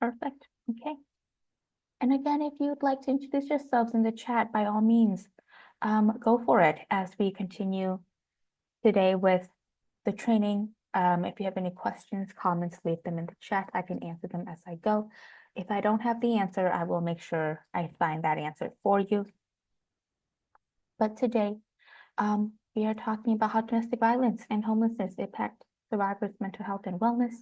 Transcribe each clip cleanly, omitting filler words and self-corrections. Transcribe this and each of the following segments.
Perfect. Okay. And again, if you'd like to introduce yourselves in the chat, by all means, go for it as we continue today with the training. If you have any questions, comments, leave them in the chat. I can answer them as I go. If I don't have the answer, I will make sure I find that answer for you. But today, we are talking about how domestic violence and homelessness impact survivors' mental health and wellness.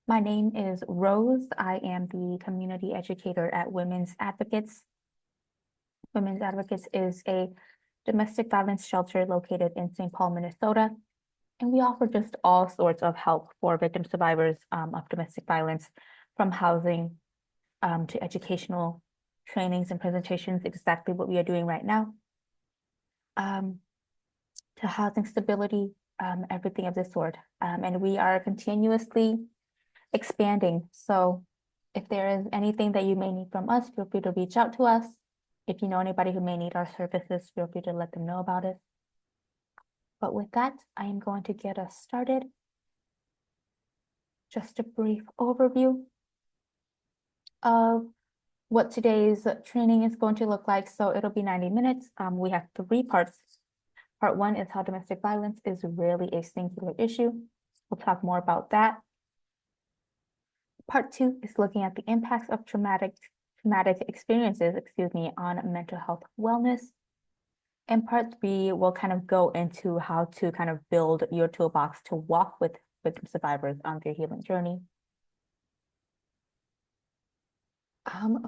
My name is Rose. I am the community educator at Women's Advocates. Women's Advocates is a domestic violence shelter located in St. Paul, Minnesota. And we offer just all sorts of help for victim survivors of domestic violence, from housing to educational trainings and presentations, exactly what we are doing right now, to housing stability, everything of this sort. And we are continuously expanding. So if there is anything that you may need from us, feel free to reach out to us. If you know anybody who may need our services, feel free to let them know about it. But with that, I am going to get us started. Just a brief overview of what today's training is going to look like. So it'll be 90 minutes. We have 3 parts. Part 1 is how domestic violence is really a singular issue. We'll talk more about that. Part 2 is looking at the impacts of traumatic experiences, on mental health wellness. And part 3 will kind of go into how to kind of build your toolbox to walk with victim survivors on their healing journey.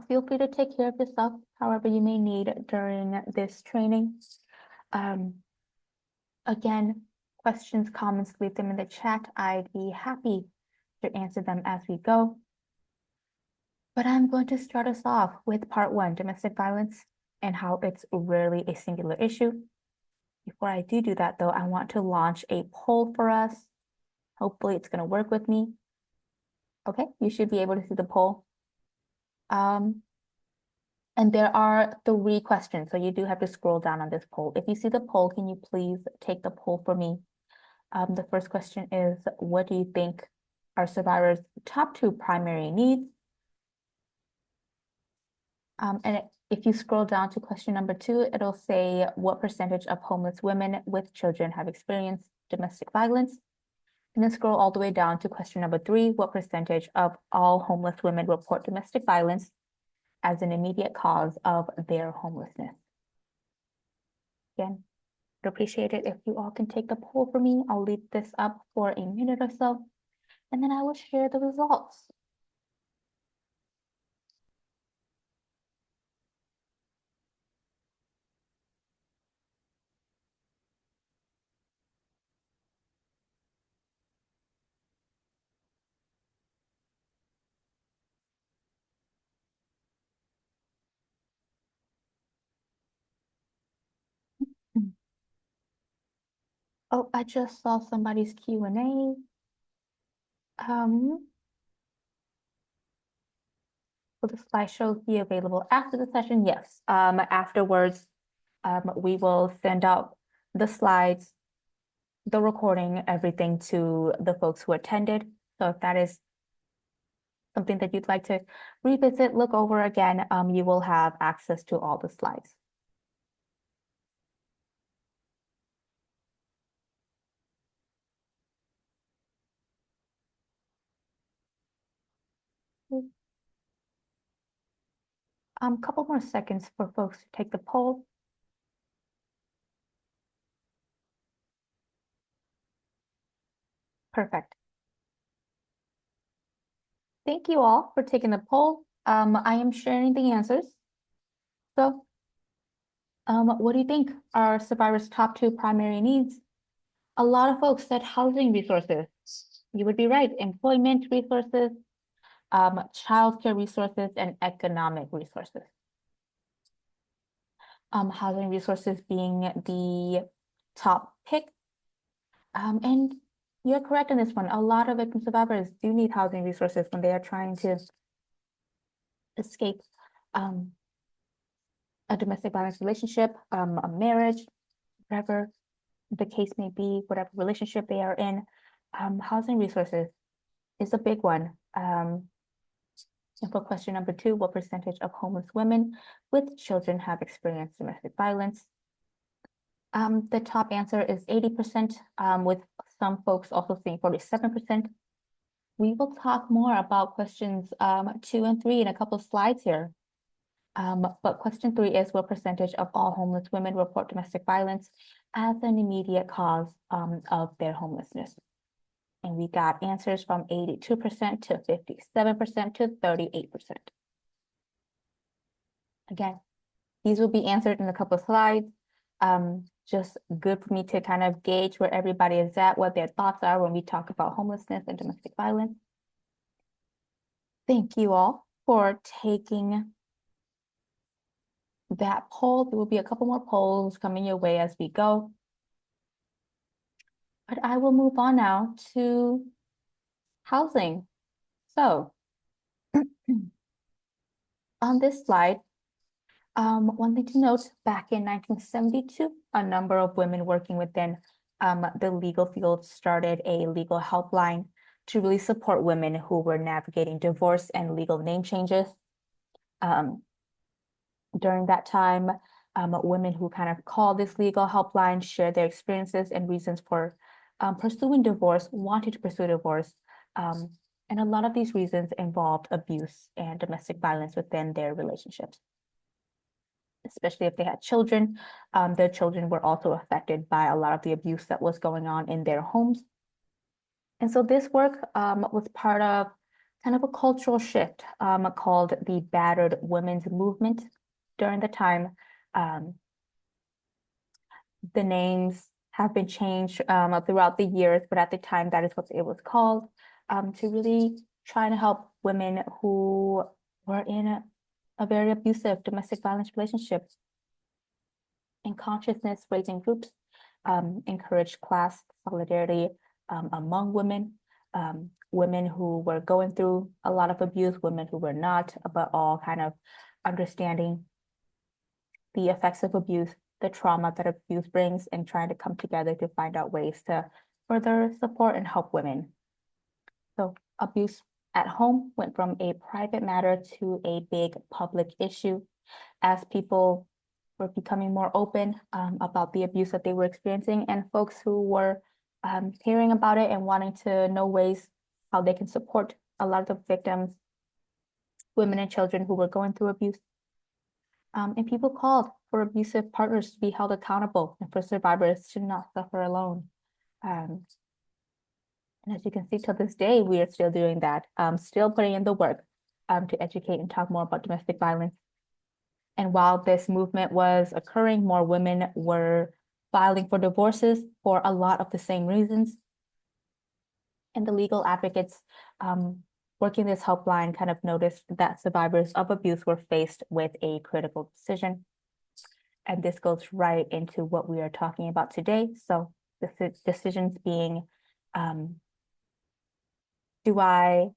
Feel free to take care of yourself however you may need during this training. Again, questions, comments, leave them in the chat. I'd be happy to answer them as we go. But I'm going to start us off with part 1, domestic violence, and how it's really a singular issue. Before I do that, though, I want to launch a poll for us. Hopefully it's going to work with me. Okay, you should be able to see the poll. And there are 3 questions, so you do have to scroll down on this poll. If you see the poll, can you please take the poll for me? The first question is, what do you think are survivors' top 2 primary needs? And if you scroll down to question number 2, it'll say what percentage of homeless women with children have experienced domestic violence. And then scroll all the way down to question number 3, what percentage of all homeless women report domestic violence as an immediate cause of their homelessness? Again, I'd appreciate it if you all can take the poll for me. I'll leave this up for a minute or so, and then I will share the results. Oh, I just saw somebody's Q&A. Will the slideshows be available after the session? Yes. Afterwards, we will send out the slides, the recording, everything to the folks who attended. So if that is something that you'd like to revisit, look over again, you will have access to all the slides. Couple more seconds for folks to take the poll. Perfect. Thank you all for taking the poll. I am sharing the answers. So, what do you think are survivors' top 2 primary needs? A lot of folks said housing resources. You would be right. Employment resources, childcare resources, and economic resources. Housing resources being the top pick. And you're correct in this one. A lot of victim survivors do need housing resources when they are trying to escape a domestic violence relationship, a marriage, whatever the case may be, whatever relationship they are in. Housing resources is a big one. And for question number 2, what percentage of homeless women with children have experienced domestic violence? The top answer is 80%, with some folks also saying 47%. We will talk more about questions 2 and 3 in a couple of slides here. But question 3 is, what percentage of all homeless women report domestic violence as an immediate cause of their homelessness? And we got answers from 82% to 57% to 38%. Again, these will be answered in a couple of slides. Just good for me to kind of gauge where everybody is at, what their thoughts are when we talk about homelessness and domestic violence. Thank you all for taking that poll. There will be a couple more polls coming your way as we go. But I will move on now to housing. So on this slide, one thing to note, back in 1972, a number of women working within the legal field started a legal helpline to really support women who were navigating divorce and legal name changes. During that time, women who kind of called this legal helpline shared their experiences and reasons for pursuing divorce, wanted to pursue divorce. And a lot of these reasons involved abuse and domestic violence within their relationships. Especially if they had children, their children were also affected by a lot of the abuse that was going on in their homes. And so this work was part of kind of a cultural shift called the battered women's movement. During the time, the names have been changed throughout the years, but at the time, that is what it was called, to really try to help women who were in a very abusive domestic violence relationship. And consciousness raising groups encouraged class solidarity among women, women who were going through a lot of abuse, women who were not, but all kind of understanding the effects of abuse, the trauma that abuse brings, and trying to come together to find out ways to further support and help women. So abuse at home went from a private matter to a big public issue as people were becoming more open about the abuse that they were experiencing, and folks who were hearing about it and wanting to know ways how they can support a lot of the victims, women and children who were going through abuse. And people called for abusive partners to be held accountable and for survivors to not suffer alone. And as you can see, to this day, we are still doing that, still putting in the work to educate and talk more about domestic violence. And while this movement was occurring, more women were filing for divorces for a lot of the same reasons. And the legal advocates working this helpline kind of noticed that survivors of abuse were faced with a critical decision. And this goes right into what we are talking about today. So the decisions being, do I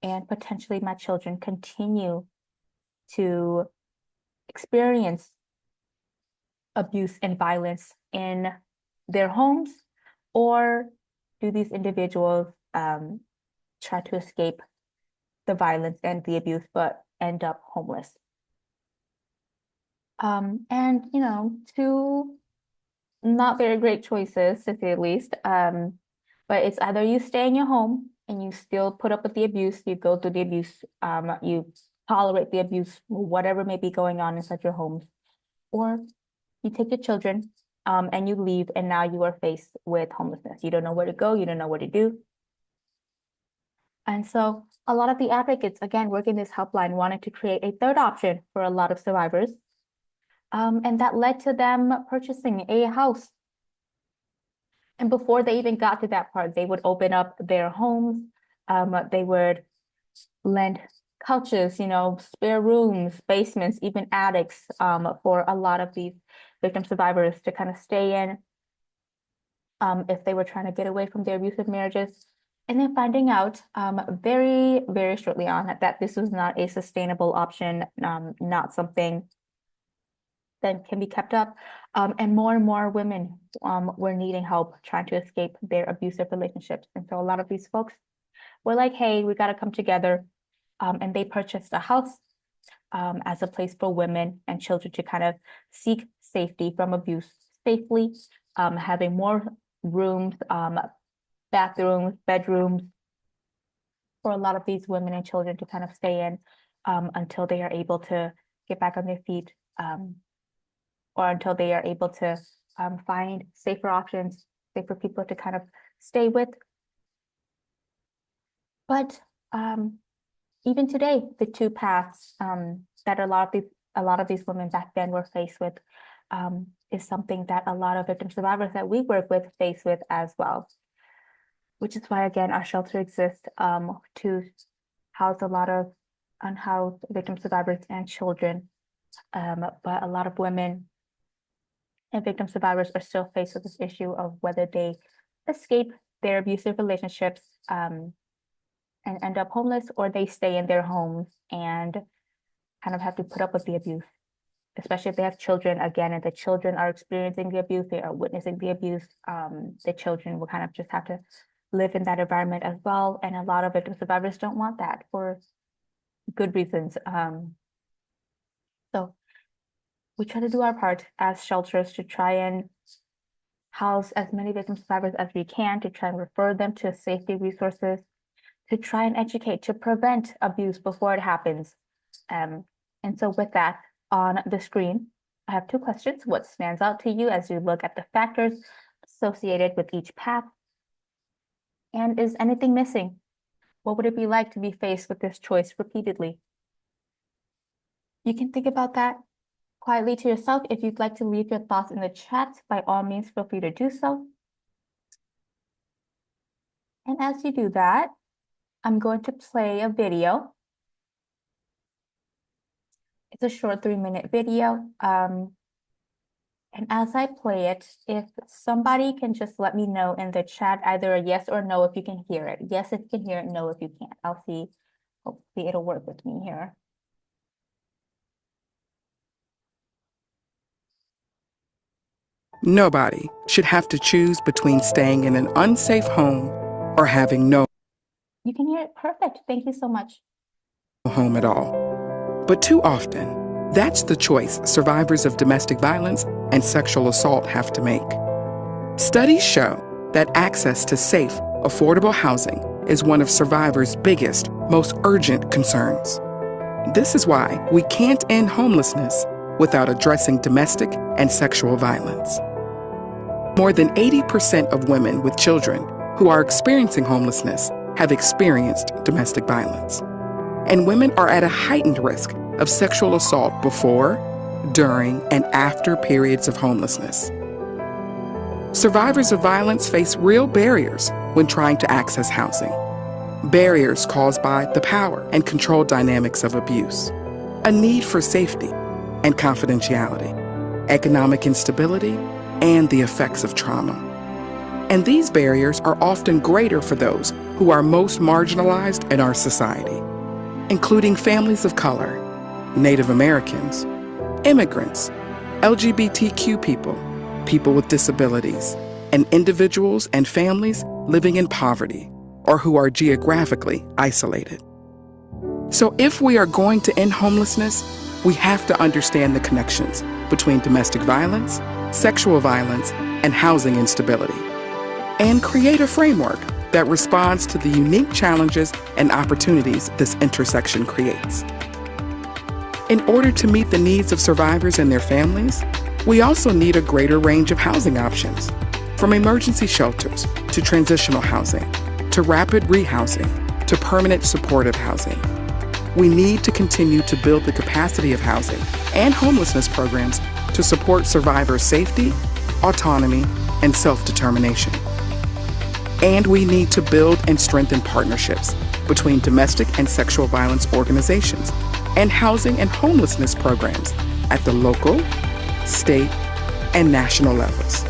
and potentially my children continue to experience abuse and violence in their homes, or do these individuals try to escape the violence and the abuse but end up homeless? And two not very great choices, to say the least. But it's either you stay in your home and you still put up with the abuse, you go through the abuse, you tolerate the abuse, whatever may be going on inside your homes, or you take your children and you leave, and now you are faced with homelessness. You don't know where to go, you don't know what to do. And so a lot of the advocates, again, working this helpline, wanted to create a third option for a lot of survivors. And that led to them purchasing a house. And before they even got to that part, they would open up their homes. They would lend couches, spare rooms, basements, even attics for a lot of these victim survivors to kind of stay in if they were trying to get away from their abusive marriages. And then finding out very, very shortly on that this was not a sustainable option, not something that can be kept up. And more women were needing help trying to escape their abusive relationships. And so a lot of these folks were like, hey, we got to come together. and they purchased a house as a place for women and children to kind of seek safety from abuse safely, having more rooms, bathrooms, bedrooms for a lot of these women and children to kind of stay in until they are able to get back on their feet, or until they are able to find safer options, safer people to kind of stay with. But even today, the two paths that a lot of these women back then were faced with is something that a lot of victim survivors that we work with face with as well. Which is why, again, our shelter exists to house a lot of unhoused victim survivors and children. But a lot of women and victim survivors are still faced with this issue of whether they escape their abusive relationships and end up homeless, or they stay in their homes and kind of have to put up with the abuse, especially if they have children, again, and the children are experiencing the abuse, they are witnessing the abuse, the children will kind of just have to live in that environment as well. And a lot of victim survivors don't want that for good reasons. So we try to do our part as shelters to try and house as many victim survivors as we can, to try and refer them to safety resources, to try and educate, to prevent abuse before it happens. And so with that, on the screen, I have two questions. What stands out to you as you look at the factors associated with each path? And is anything missing? What would it be like to be faced with this choice repeatedly? You can think about that quietly to yourself. If you'd like to leave your thoughts in the chat, by all means, feel free to do so. And as you do that, I'm going to play a video. It's a short 3-minute video. And as I play it, if somebody can just let me know in the chat, either a yes or no if you can hear it. Yes if you can hear it, no if you can't. I'll see. Hopefully it'll work with me here. Nobody should have to choose between staying in an unsafe home or having no You can hear it? Perfect. Thank you so much. home at all. But too often, that's the choice survivors of domestic violence and sexual assault have to make. Studies show that access to safe, affordable housing is one of survivors' biggest, most urgent concerns. This is why we can't end homelessness without addressing domestic and sexual violence. More than 80% of women with children who are experiencing homelessness have experienced domestic violence. And women are at a heightened risk of sexual assault before, during, and after periods of homelessness. Survivors of violence face real barriers when trying to access housing. Barriers caused by the power and control dynamics of abuse, a need for safety and confidentiality, economic instability, and the effects of trauma. And these barriers are often greater for those who are most marginalized in our society, including families of color, Native Americans, immigrants, LGBTQ people, people with disabilities, and individuals and families living in poverty or who are geographically isolated. So if we are going to end homelessness, we have to understand the connections between domestic violence, sexual violence, and housing instability, and create a framework that responds to the unique challenges and opportunities this intersection creates. In order to meet the needs of survivors and their families, we also need a greater range of housing options, from emergency shelters to transitional housing, to rapid rehousing, to permanent supportive housing. We need to continue to build the capacity of housing and homelessness programs to support survivors' safety, autonomy, and self-determination. And we need to build and strengthen partnerships between domestic and sexual violence organizations and housing and homelessness programs at the local, state, and national levels.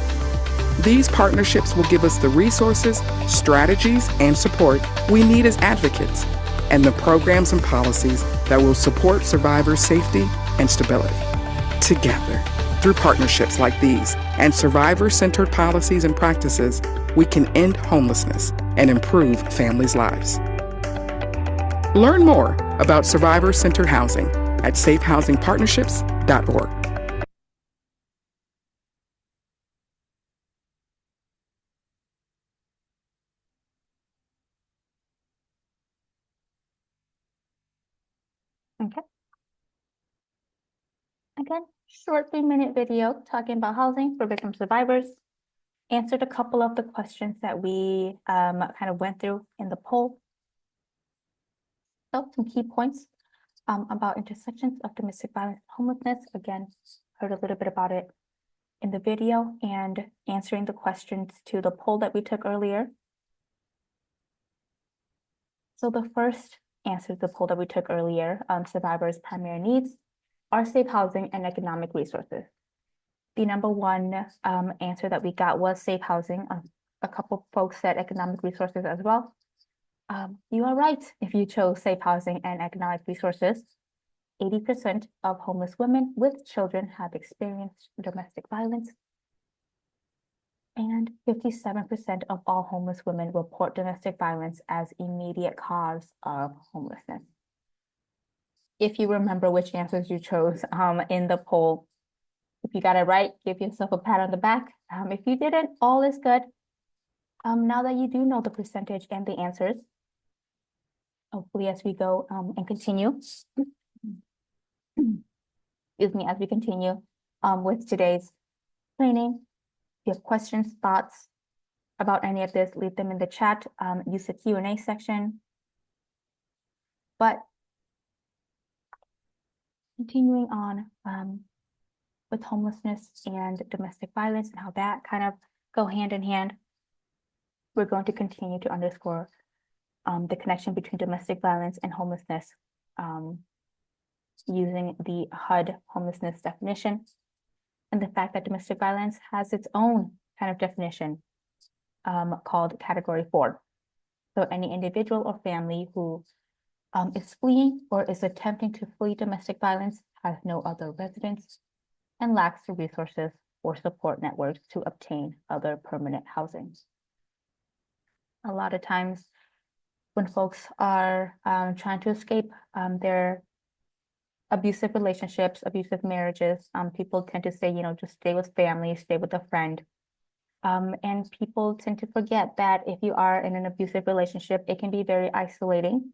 These partnerships will give us the resources, strategies, and support we need as advocates, and the programs and policies that will support survivors' safety and stability. Together, through partnerships like these and survivor-centered policies and practices, we can end homelessness and improve families' lives. Learn more about survivor-centered housing at safehousingpartnerships.org. Okay. Again, short 3-minute video talking about housing for victim survivors. Answered a couple of the questions that we kind of went through in the poll. So some key points about intersections of domestic violence and homelessness. Again, heard a little bit about it in the video and answering the questions to the poll that we took earlier. So the first answer to the poll that we took earlier, survivors' primary needs are safe housing and economic resources. The number one answer that we got was safe housing. A couple folks said economic resources as well. You are right if you chose safe housing and economic resources. 80% of homeless women with children have experienced domestic violence. And 57% of all homeless women report domestic violence as immediate cause of homelessness. If you remember which answers you chose in the poll, if you got it right, give yourself a pat on the back. If you didn't, all is good. Now that you do know the percentage and the answers, hopefully as we go and continue, excuse me, as we continue with today's training, if you have questions, thoughts about any of this, leave them in the chat, use the Q&A section. But continuing on with homelessness and domestic violence and how that kind of go hand in hand, we're going to continue to underscore the connection between domestic violence and homelessness using the HUD homelessness definition and the fact that domestic violence has its own kind of definition called Category 4. So any individual or family who is fleeing or is attempting to flee domestic violence has no other residence and lacks the resources or support networks to obtain other permanent housing. A lot of times when folks are trying to escape their abusive relationships, abusive marriages, people tend to say, just stay with family, stay with a friend. And people tend to forget that if you are in an abusive relationship, it can be very isolating.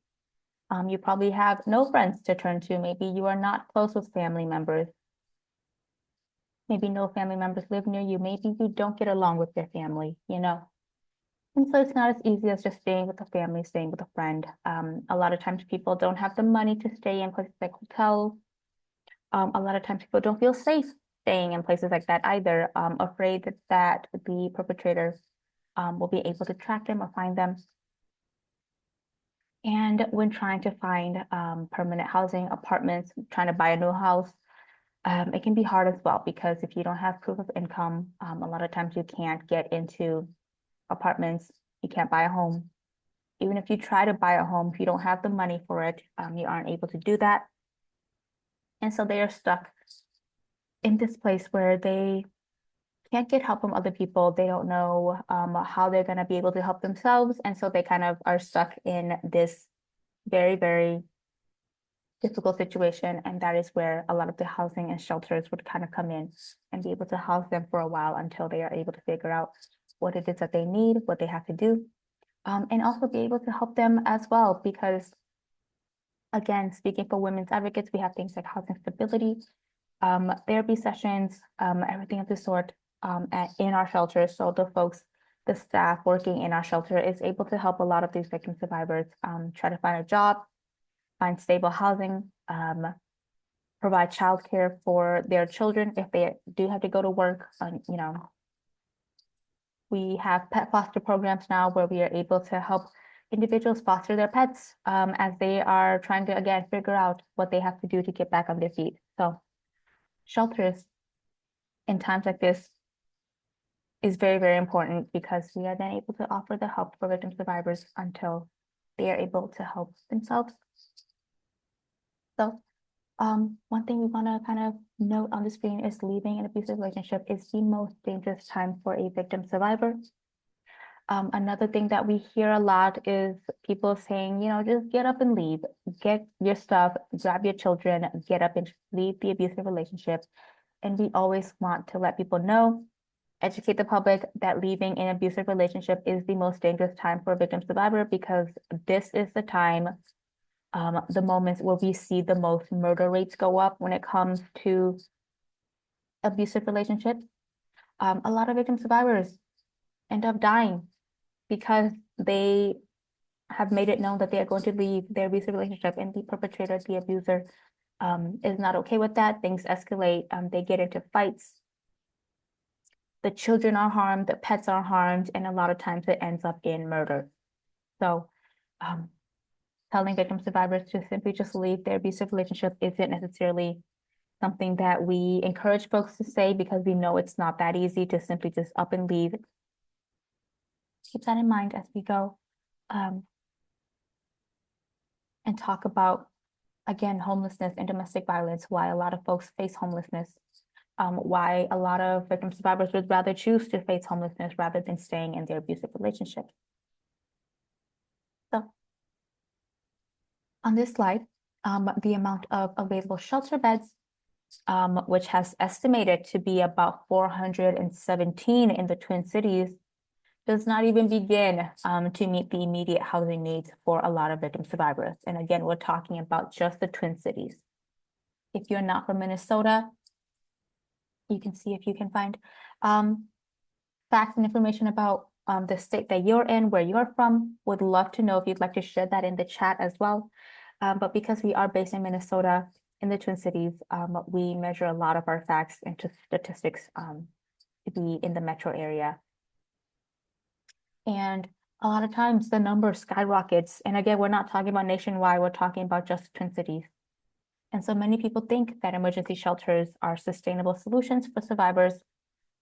You probably have no friends to turn to. Maybe you are not close with family members. Maybe no family members live near you. Maybe you don't get along with your family, And so it's not as easy as just staying with a family, staying with a friend. A lot of times people don't have the money to stay in places like hotels. A lot of times people don't feel safe staying in places like that either, afraid that the perpetrator will be able to track them or find them. And when trying to find permanent housing, apartments, trying to buy a new house, it can be hard as well because if you don't have proof of income, a lot of times you can't get into apartments, you can't buy a home. Even if you try to buy a home, if you don't have the money for it, you aren't able to do that. And so they are stuck in this place where they can't get help from other people. They don't know how they're going to be able to help themselves. And so they kind of are stuck in this very, very difficult situation. And that is where a lot of the housing and shelters would kind of come in and be able to house them for a while until they are able to figure out what it is that they need, what they have to do, and also be able to help them as well. Because again, speaking for women's advocates, we have things like housing stability, therapy sessions, everything of the sort in our shelters. So the staff working in our shelter is able to help a lot of these victim survivors try to find a job, find stable housing, provide childcare for their children if they do have to go to work. We have pet foster programs now where we are able to help individuals foster their pets as they are trying to, again, figure out what they have to do to get back on their feet. So shelters in times like this is very, very important because we are then able to offer the help for victim survivors until they are able to help themselves. So one thing we want to kind of note on the screen is leaving an abusive relationship is the most dangerous time for a victim survivor. Another thing that we hear a lot is people saying, just get up and leave, get your stuff, grab your children, get up and leave the abusive relationship. And we always want to let people know, educate the public that leaving an abusive relationship is the most dangerous time for a victim survivor, because this is the time, the moments where we see the most murder rates go up when it comes to abusive relationships. A lot of victim survivors end up dying because they have made it known that they are going to leave their abusive relationship, and the perpetrator, the abuser, is not okay with that. Things escalate. They get into fights. The children are harmed, the pets are harmed, and a lot of times it ends up in murder. So, telling victim survivors to simply just leave their abusive relationship isn't necessarily something that we encourage folks to say, because we know it's not that easy to simply just up and leave. Keep that in mind as we go, and talk about, again, homelessness and domestic violence, why a lot of folks face homelessness, why a lot of victim survivors would rather choose to face homelessness rather than staying in their abusive relationship. So on this slide, the amount of available shelter beds, which has estimated to be about 417 in the Twin Cities, does not even begin to meet the immediate housing needs for a lot of victim survivors. And again, we're talking about just the Twin Cities. If you're not from Minnesota, you can see if you can find facts and information about the state that you're in, where you're from. Would love to know if you'd like to share that in the chat as well. But because we are based in Minnesota, in the Twin Cities, we measure a lot of our facts into statistics to be in the metro area. And a lot of times the number skyrockets. And again, we're not talking about nationwide, we're talking about just the Twin Cities. And so many people think that emergency shelters are sustainable solutions for survivors,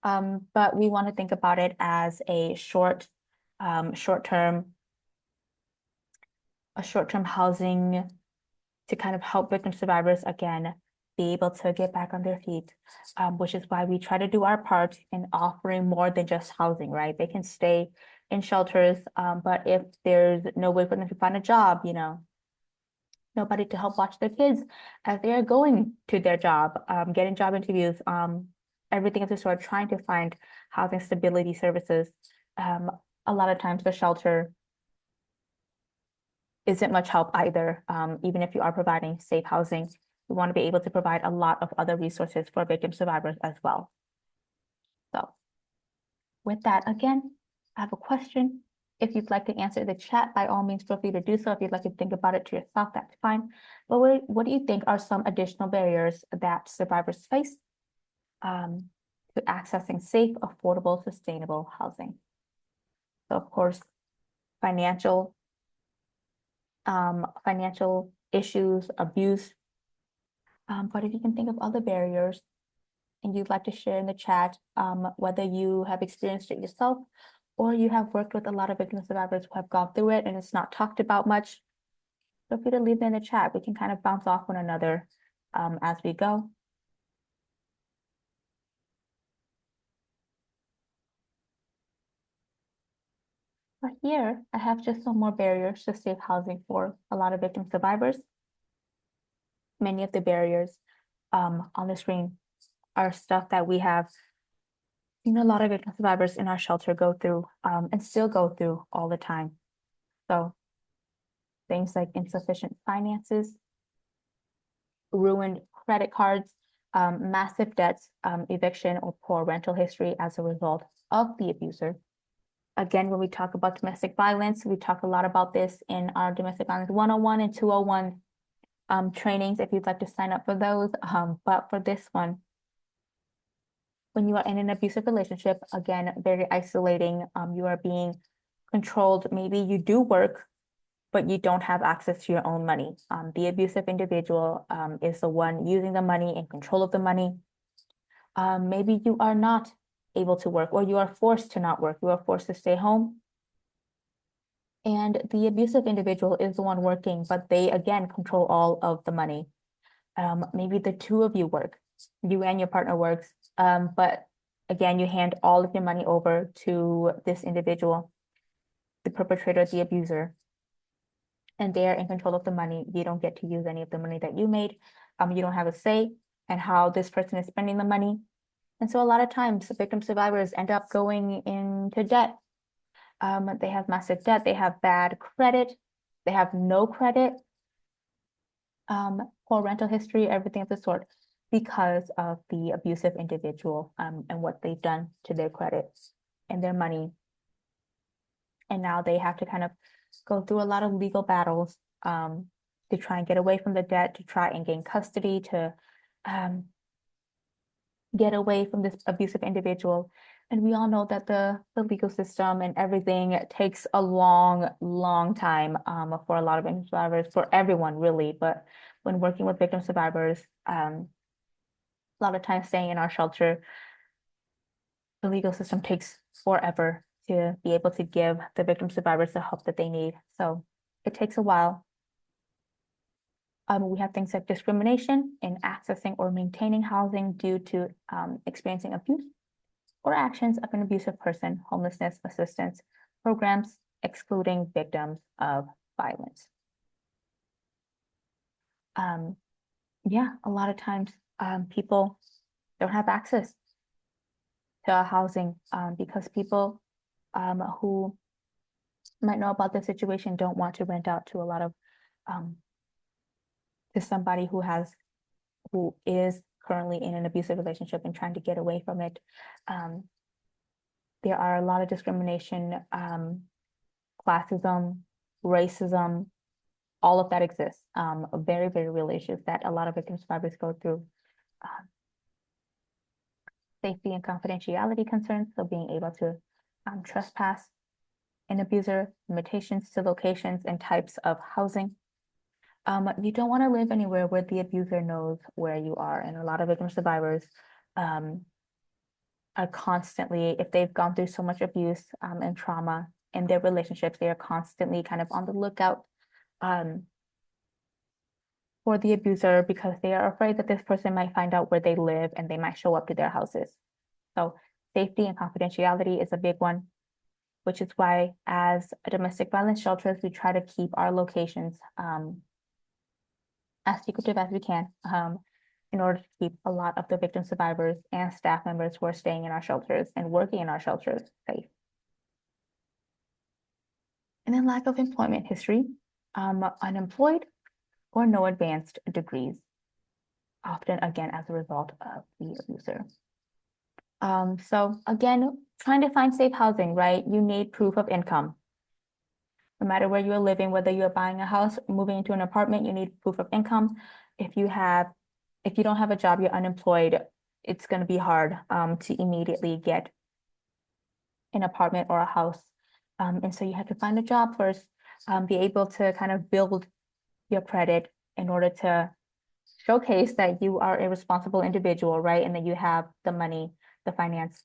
but we want to think about it as a short-term housing to kind of help victim survivors, again, be able to get back on their feet, which is why we try to do our part in offering more than just housing, right? They can stay in shelters, but if there's no way for them to find a job, nobody to help watch their kids as they are going to their job, getting job interviews, everything of the sort, trying to find housing stability services. A lot of times the shelter isn't much help either. Even if you are providing safe housing, we want to be able to provide a lot of other resources for victim survivors as well. So with that, again, I have a question. If you'd like to answer the chat, by all means, feel free to do so. If you'd like to think about it to yourself, that's fine. But what do you think are some additional barriers that survivors face to accessing safe, affordable, sustainable housing? So of course, financial issues, abuse. But if you can think of other barriers and you'd like to share in the chat, whether you have experienced it yourself or you have worked with a lot of victim survivors who have gone through it and it's not talked about much, feel free to leave it in the chat. We can kind of bounce off one another as we go. But here, I have just some more barriers to safe housing for a lot of victim survivors. Many of the barriers on the screen are stuff that we have seen a lot of victim survivors in our shelter go through and still go through all the time. So things like insufficient finances, ruined credit cards, massive debts, eviction or poor rental history as a result of the abuser. Again, when we talk about domestic violence, we talk a lot about this in our domestic violence 101 and 201 trainings, if you'd like to sign up for those. But for this one, when you are in an abusive relationship, again, very isolating, you are being controlled. Maybe you do work, but you don't have access to your own money. The abusive individual is the one using the money, in control of the money. Maybe you are not able to work, or you are forced to not work. You are forced to stay home. And the abusive individual is the one working, but they, again, control all of the money. Maybe the two of you work, you and your partner works, but again, you hand all of your money over to this individual. the perpetrator, the abuser, and they are in control of the money. You don't get to use any of the money that you made. You don't have a say in how this person is spending the money. And so a lot of times the victim survivors end up going into debt. They have massive debt, they have bad credit, they have no credit, poor rental history, everything of the sort, because of the abusive individual and what they've done to their credit and their money. And now they have to kind of go through a lot of legal battles to try and get away from the debt, to try and gain custody, to get away from this abusive individual. And we all know that the legal system and everything takes a long, long time for a lot of victim survivors, for everyone really. But when working with victim survivors, a lot of times staying in our shelter, the legal system takes forever to be able to give the victim survivors the help that they need. So it takes a while. We have things like discrimination in accessing or maintaining housing due to experiencing abuse or actions of an abusive person, homelessness assistance programs excluding victims of violence. Yeah, a lot of times people don't have access to housing because people who might know about the situation don't want to rent out to a lot of to somebody who is currently in an abusive relationship and trying to get away from it. There are a lot of discrimination, classism, racism, all of that exists. Very, very real issues that a lot of victim survivors go through. Safety and confidentiality concerns, so being able to trespass an abuser, limitations to locations and types of housing. You don't want to live anywhere where the abuser knows where you are. And a lot of victim survivors are constantly, if they've gone through so much abuse and trauma in their relationships, they are constantly kind of on the lookout for the abuser because they are afraid that this person might find out where they live and they might show up to their houses. So safety and confidentiality is a big one, which is why as domestic violence shelters, we try to keep our locations as secretive as we can in order to keep a lot of the victim survivors and staff members who are staying in our shelters and working in our shelters safe. And then lack of employment history, unemployed or no advanced degrees, often again as a result of the abuser. So again, trying to find safe housing, right? You need proof of income. No matter where you're living, whether you're buying a house, moving into an apartment, you need proof of income. If you don't have a job, you're unemployed, it's going to be hard to immediately get an apartment or a house. And so you have to find a job first, be able to kind of build your credit in order to showcase that you are a responsible individual, right? And that you have the money, the finance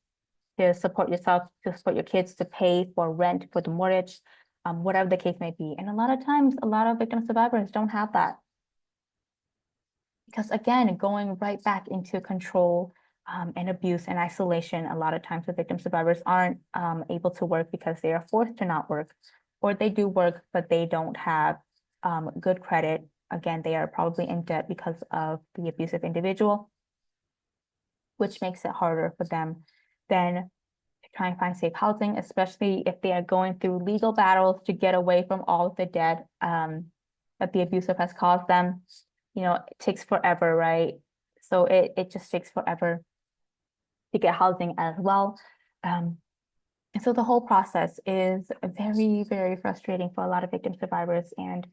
to support yourself, to support your kids, to pay for rent, for the mortgage, whatever the case may be. And a lot of times, a lot of victim survivors don't have that. Because again, going right back into control and abuse and isolation, a lot of times the victim survivors aren't able to work because they are forced to not work, or they do work, but they don't have good credit. Again, they are probably in debt because of the abusive individual, which makes it harder for them then to try and find safe housing, especially if they are going through legal battles to get away from all of the debt that the abuser has caused them. You know, it takes forever, right? So it just takes forever to get housing as well. And so the whole process is very, very frustrating for a lot of victim survivors. And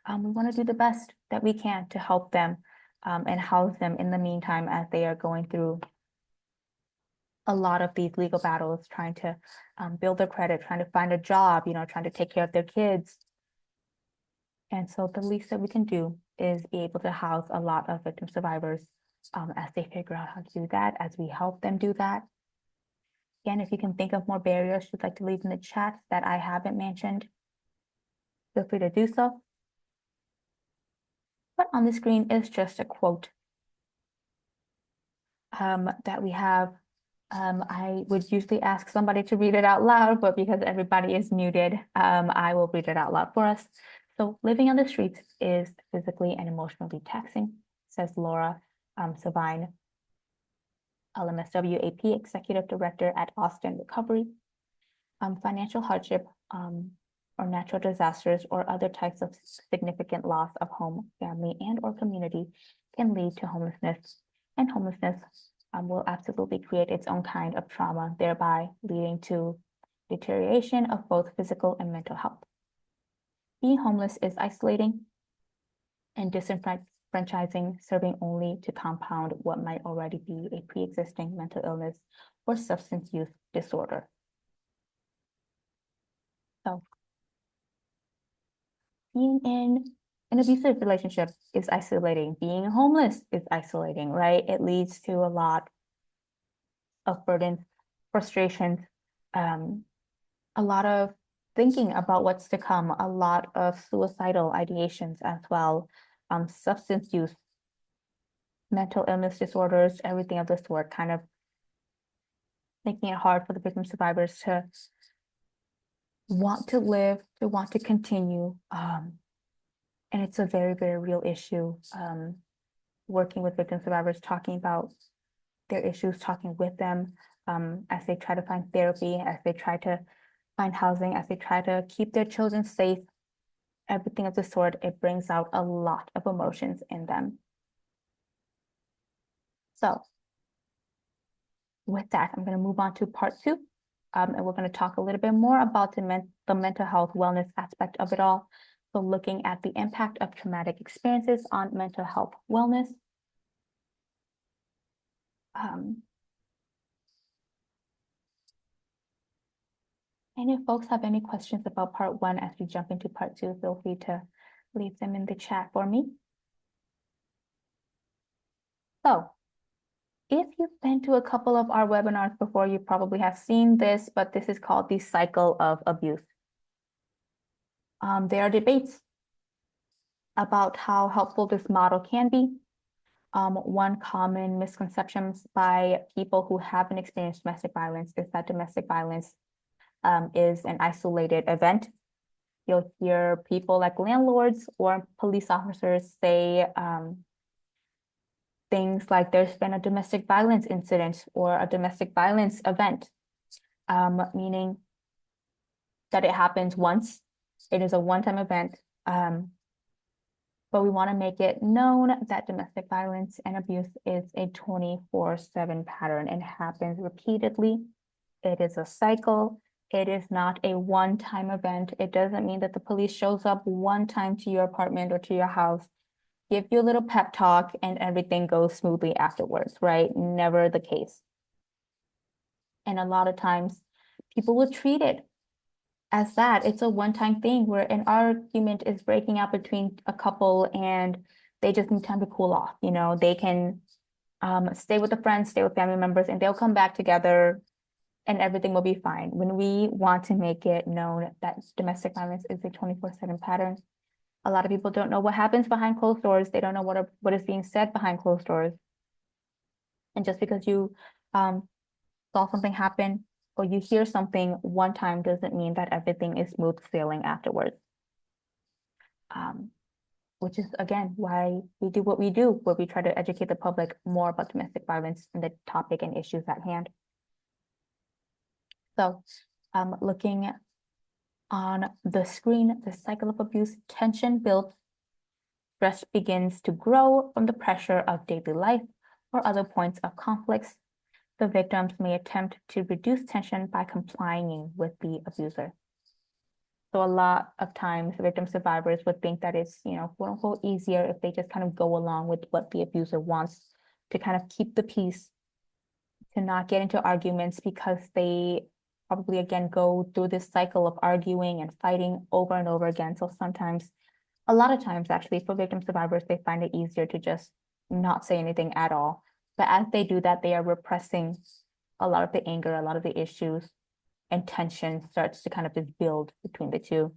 we want to do the best that we can to help them and house them in the meantime as they are going through a lot of these legal battles, trying to build their credit, trying to find a job, you know, trying to take care of their kids. And so the least that we can do is be able to house a lot of victim survivors as they figure out how to do that, as we help them do that. Again, if you can think of more barriers you'd like to leave in the chat that I haven't mentioned, feel free to do so. But on the screen is just a quote that we have I would usually ask somebody to read it out loud, but because everybody is muted, I will read it out loud for us. So living on the streets is physically and emotionally taxing, says Laura Savine, LMSW AP Executive Director at Austin Recovery. Financial hardship or natural disasters or other types of significant loss of home, family, and or community can lead to homelessness. And homelessness will absolutely create its own kind of trauma, thereby leading to deterioration of both physical and mental health. Being homeless is isolating and disenfranchising, serving only to compound what might already be a pre-existing mental illness or substance use disorder. So being in an abusive relationship is isolating. Being homeless is isolating, right? It leads to a lot of burdens, frustrations, a lot of thinking about what's to come, a lot of suicidal ideations as well, substance use, mental illness disorders, everything of the sort, kind of making it hard for the victim survivors to want to live, to want to continue. And it's a very, very real issue. Working with victim survivors, talking about their issues, talking with them as they try to find therapy, as they try to find housing, as they try to keep their children safe, everything of the sort, it brings out a lot of emotions in them. So with that, I'm going to move on to part two. And we're going to talk a little bit more about the mental health wellness aspect of it all. So looking at the impact of traumatic experiences on mental health wellness. And if folks have any questions about part one as we jump into part two, feel free to leave them in the chat for me. So if you've been to a couple of our webinars before, you probably have seen this, but this is called the cycle of abuse. There are debates about how helpful this model can be. One common misconception by people who haven't experienced domestic violence is that domestic violence is an isolated event. You'll hear people like landlords or police officers say things like there's been a domestic violence incident or a domestic violence event, meaning that it happens once. It is a one-time event. But we want to make it known that domestic violence and abuse is a 24/7 pattern and happens repeatedly. It is a cycle. It is not a one-time event. It doesn't mean that the police shows up one time to your apartment or to your house, give you a little pep talk, and everything goes smoothly afterwards, right? Never the case. And a lot of times people will treat it as that. It's a one-time thing where an argument is breaking out between a couple and they just need time to cool off. You know, they can stay with a friend, stay with family members, and they'll come back together and everything will be fine. When we want to make it known that domestic violence is a 24/7 pattern, a lot of people don't know what happens behind closed doors. They don't know what is being said behind closed doors. And just because you saw something happen or you hear something one time doesn't mean that everything is smooth sailing afterwards. Which is, again, why we do what we do, where we try to educate the public more about domestic violence and the topic and issues at hand. So looking on the screen, the cycle of abuse, tension builds, stress begins to grow from the pressure of daily life or other points of conflicts. The victims may attempt to reduce tension by complying with the abuser. So a lot of times victim survivors would think that it's, you know, quote unquote, easier if they just kind of go along with what the abuser wants to kind of keep the peace, to not get into arguments because they probably, again, go through this cycle of arguing and fighting over and over again. So sometimes, a lot of times actually, for victim survivors, they find it easier to just not say anything at all. But as they do that, they are repressing a lot of the anger, a lot of the issues, and tension starts to kind of just build between the two.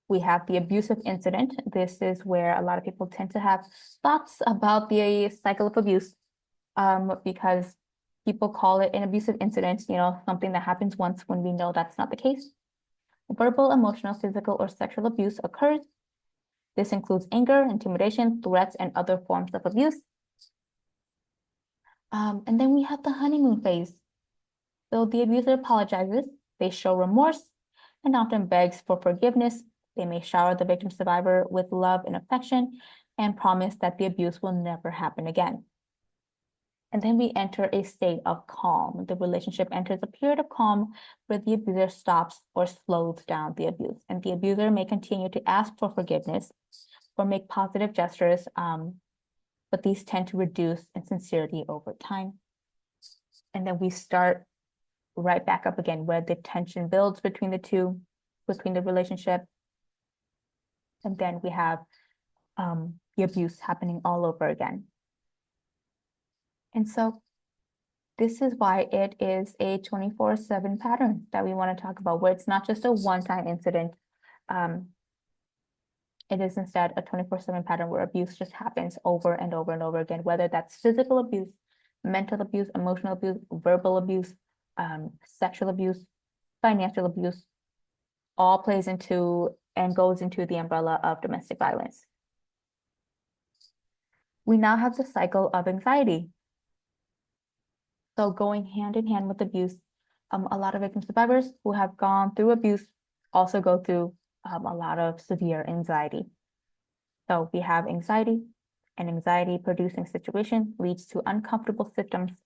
We have the abusive incident. This is where a lot of people tend to have thoughts about the cycle of abuse because people call it an abusive incident, something that happens once when we know that's not the case. Verbal, emotional, physical, or sexual abuse occurs. This includes anger, intimidation, threats, and other forms of abuse. And then we have the honeymoon phase. So the abuser apologizes, they show remorse, and often begs for forgiveness. They may shower the victim survivor with love and affection and promise that the abuse will never happen again. And then we enter a state of calm. The relationship enters a period of calm where the abuser stops or slows down the abuse. And the abuser may continue to ask for forgiveness or make positive gestures, but these tend to reduce in sincerity over time. And then we start right back up again where the tension builds between the relationship. And then we have the abuse happening all over again. And so this is why it is a 24/7 pattern that we want to talk about, where it's not just a one-time incident. It is instead a 24/7 pattern where abuse just happens over and over and over again, whether that's physical abuse, mental abuse, emotional abuse, verbal abuse, sexual abuse, financial abuse, all plays into and goes into the umbrella of domestic violence. We now have the cycle of anxiety. So going hand in hand with abuse, a lot of victim survivors who have gone through abuse also go through a lot of severe anxiety. So we have anxiety. An anxiety-producing situation leads to uncomfortable symptoms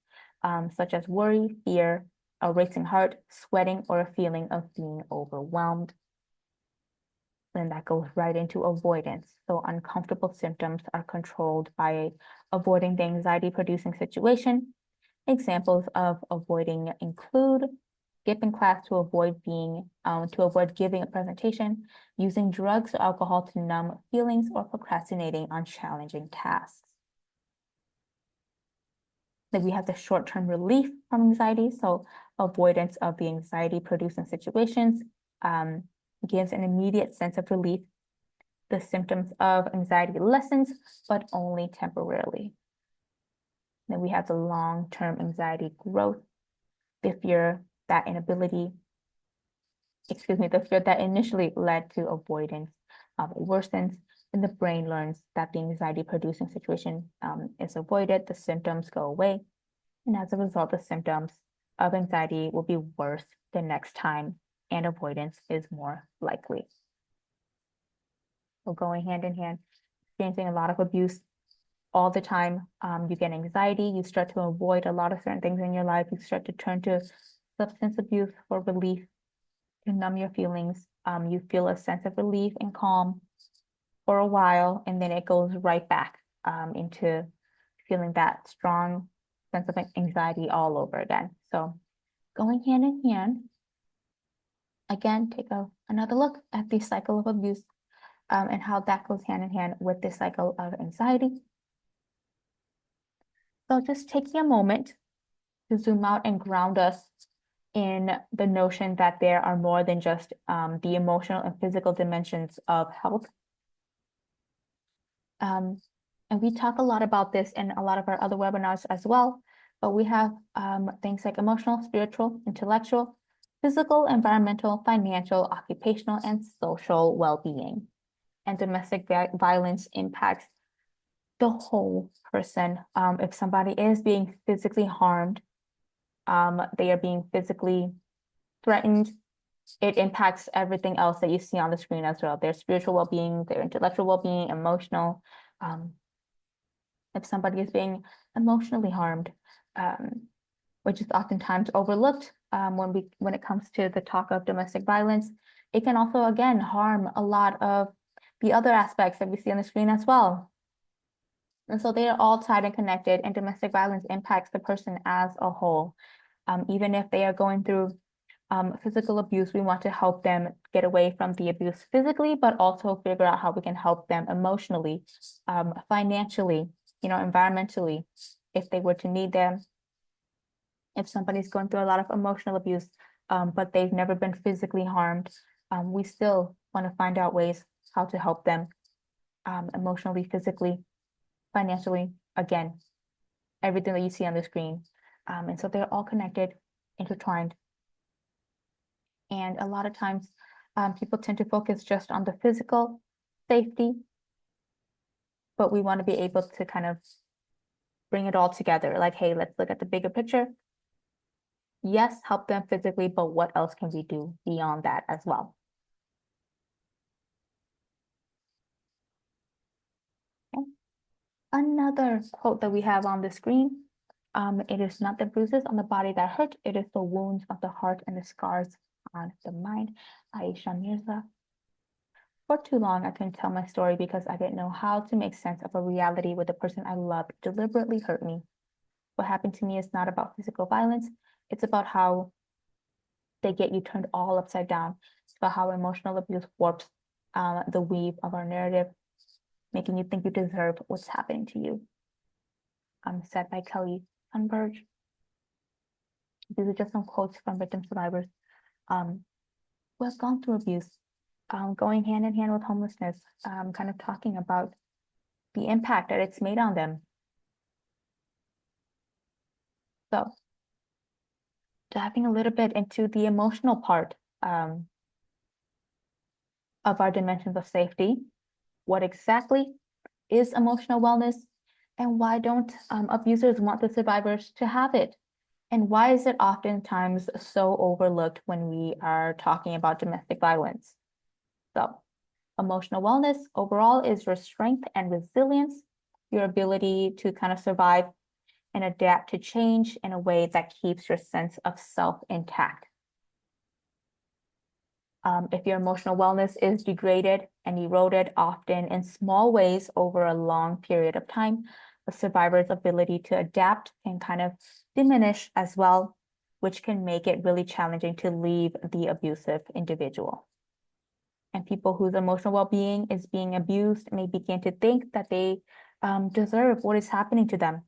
such as worry, fear, a racing heart, sweating, or a feeling of being overwhelmed. Then that goes right into avoidance. So uncomfortable symptoms are controlled by avoiding the anxiety-producing situation. Examples of avoiding include skipping class to avoid giving a presentation, using drugs or alcohol to numb feelings, or procrastinating on challenging tasks. Then we have the short-term relief from anxiety. So avoidance of the anxiety-producing situations gives an immediate sense of relief. The symptoms of anxiety lessens, but only temporarily. Then we have the long-term anxiety growth, the fear that initially led to avoidance worsens, and the brain learns that the anxiety-producing situation is avoided, the symptoms go away, and as a result, the symptoms of anxiety will be worse the next time, and avoidance is more likely. So going hand in hand, experiencing a lot of abuse all the time, you get anxiety, you start to avoid a lot of certain things in your life, you start to turn to substance abuse for relief, to numb your feelings. You feel a sense of relief and calm for a while, and then it goes right back into feeling that strong sense of anxiety all over again. So going hand in hand, again, take another look at the cycle of abuse and how that goes hand in hand with the cycle of anxiety. So just taking a moment to zoom out and ground us in the notion that there are more than just the emotional and physical dimensions of health. And we talk a lot about this in a lot of our other webinars as well, but we have things like emotional, spiritual, intellectual, physical, environmental, financial, occupational, and social well-being. And domestic violence impacts the whole person. If somebody is being physically harmed, they are being physically threatened, it impacts everything else that you see on the screen as well. Their spiritual well-being, their intellectual well-being, emotional. If somebody is being emotionally harmed, which is oftentimes overlooked when it comes to the talk of domestic violence, it can also, again, harm a lot of the other aspects that we see on the screen as well. And so they are all tied and connected, and domestic violence impacts the person as a whole. Even if they are going through physical abuse, we want to help them get away from the abuse physically, but also figure out how we can help them emotionally, financially, environmentally, if they were to need them. If somebody's going through a lot of emotional abuse, but they've never been physically harmed, we still want to find out ways how to help them emotionally, physically, financially. Again, everything that you see on the screen And so they're all connected, intertwined. And a lot of times, people tend to focus just on the physical safety, but we want to be able to kind of bring it all together. Like, hey, let's look at the bigger picture. Yes, help them physically, but what else can we do beyond that as well? Okay. Another quote that we have on the screen, it is not the bruises on the body that hurt, it is the wounds of the heart and the scars on the mind. Aisha Mirza. For too long, I couldn't tell my story because I didn't know how to make sense of a reality where the person I loved deliberately hurt me. What happened to me is not about physical violence. It's about how they get you turned all upside down. It's about how emotional abuse warps the weave of our narrative, making you think you deserve what's happening to you. Said by Kelly Unberg. These are just some quotes from victim survivors who have gone through abuse, going hand in hand with homelessness, kind of talking about the impact that it's made on them. So diving a little bit into the emotional part of our dimensions of safety. What exactly is emotional wellness, and why don't abusers want the survivors to have it? And why is it oftentimes so overlooked when we are talking about domestic violence? So, emotional wellness overall is your strength and resilience, your ability to kind of survive and adapt to change in a way that keeps your sense of self intact. If your emotional wellness is degraded and eroded often in small ways over a long period of time, the survivor's ability to adapt can kind of diminish as well, which can make it really challenging to leave the abusive individual. And people whose emotional well-being is being abused may begin to think that they deserve what is happening to them,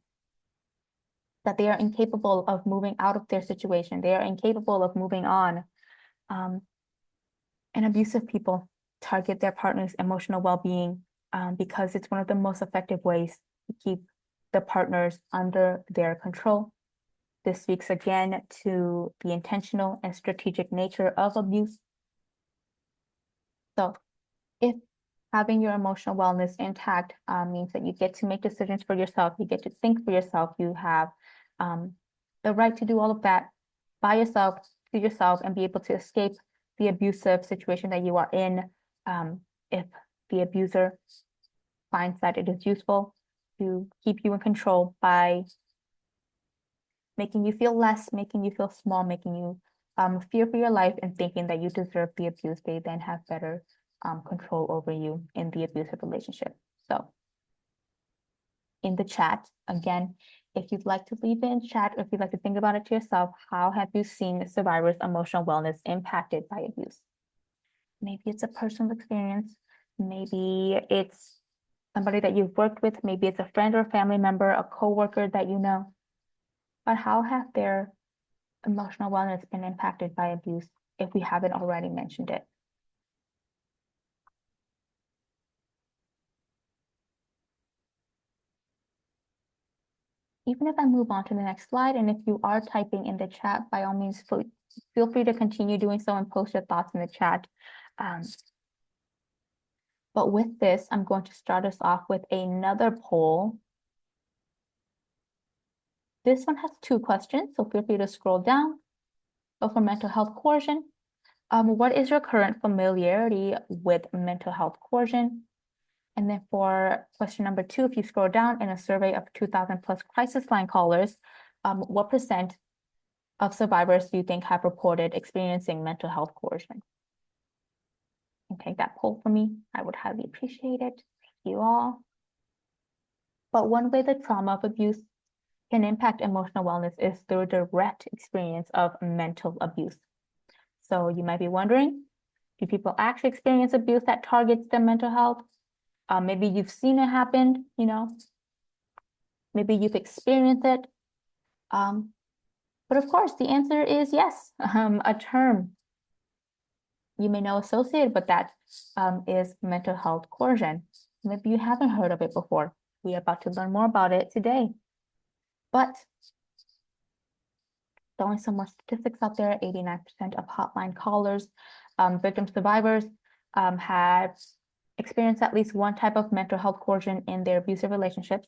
that they are incapable of moving out of their situation, they are incapable of moving on. And abusive people target their partner's emotional well-being because it's one of the most effective ways to keep the partners under their control. This speaks again to the intentional and strategic nature of abuse. So if having your emotional wellness intact means that you get to make decisions for yourself, you get to think for yourself, you have the right to do all of that by yourself, to yourself, and be able to escape the abusive situation that you are in. If the abuser finds that it is useful to keep you in control by making you feel less, making you feel small, making you fear for your life and thinking that you deserve the abuse, they then have better control over you in the abusive relationship. So in the chat, again, if you'd like to leave it in chat, or if you'd like to think about it to yourself, how have you seen survivors' emotional wellness impacted by abuse? Maybe it's a personal experience. Maybe it's somebody that you've worked with. Maybe it's a friend or a family member, a coworker that you know. But how have their emotional wellness been impacted by abuse if we haven't already mentioned it? Even if I move on to the next slide, and if you are typing in the chat, by all means, feel free to continue doing so and post your thoughts in the chat. But with this, I'm going to start us off with another poll. This one has 2 questions, so feel free to scroll down. So for mental health coercion, what is your current familiarity with mental health coercion? And then for question number 2, if you scroll down in a survey of 2,000 plus crisis line callers, what percent of survivors do you think have reported experiencing mental health coercion? You can take that poll for me. I would highly appreciate it. Thank you all. But one way the trauma of abuse can impact emotional wellness is through direct experience of mental abuse. So you might be wondering, do people actually experience abuse that targets their mental health? Maybe you've seen it happen, you know, maybe you've experienced it. But of course, the answer is yes. A term you may know associated with that is mental health coercion. Maybe you haven't heard of it before. We're about to learn more about it today. But Throwing some more statistics out there, 89% of hotline callers, victim survivors, had experienced at least one type of mental health coercion in their abusive relationships.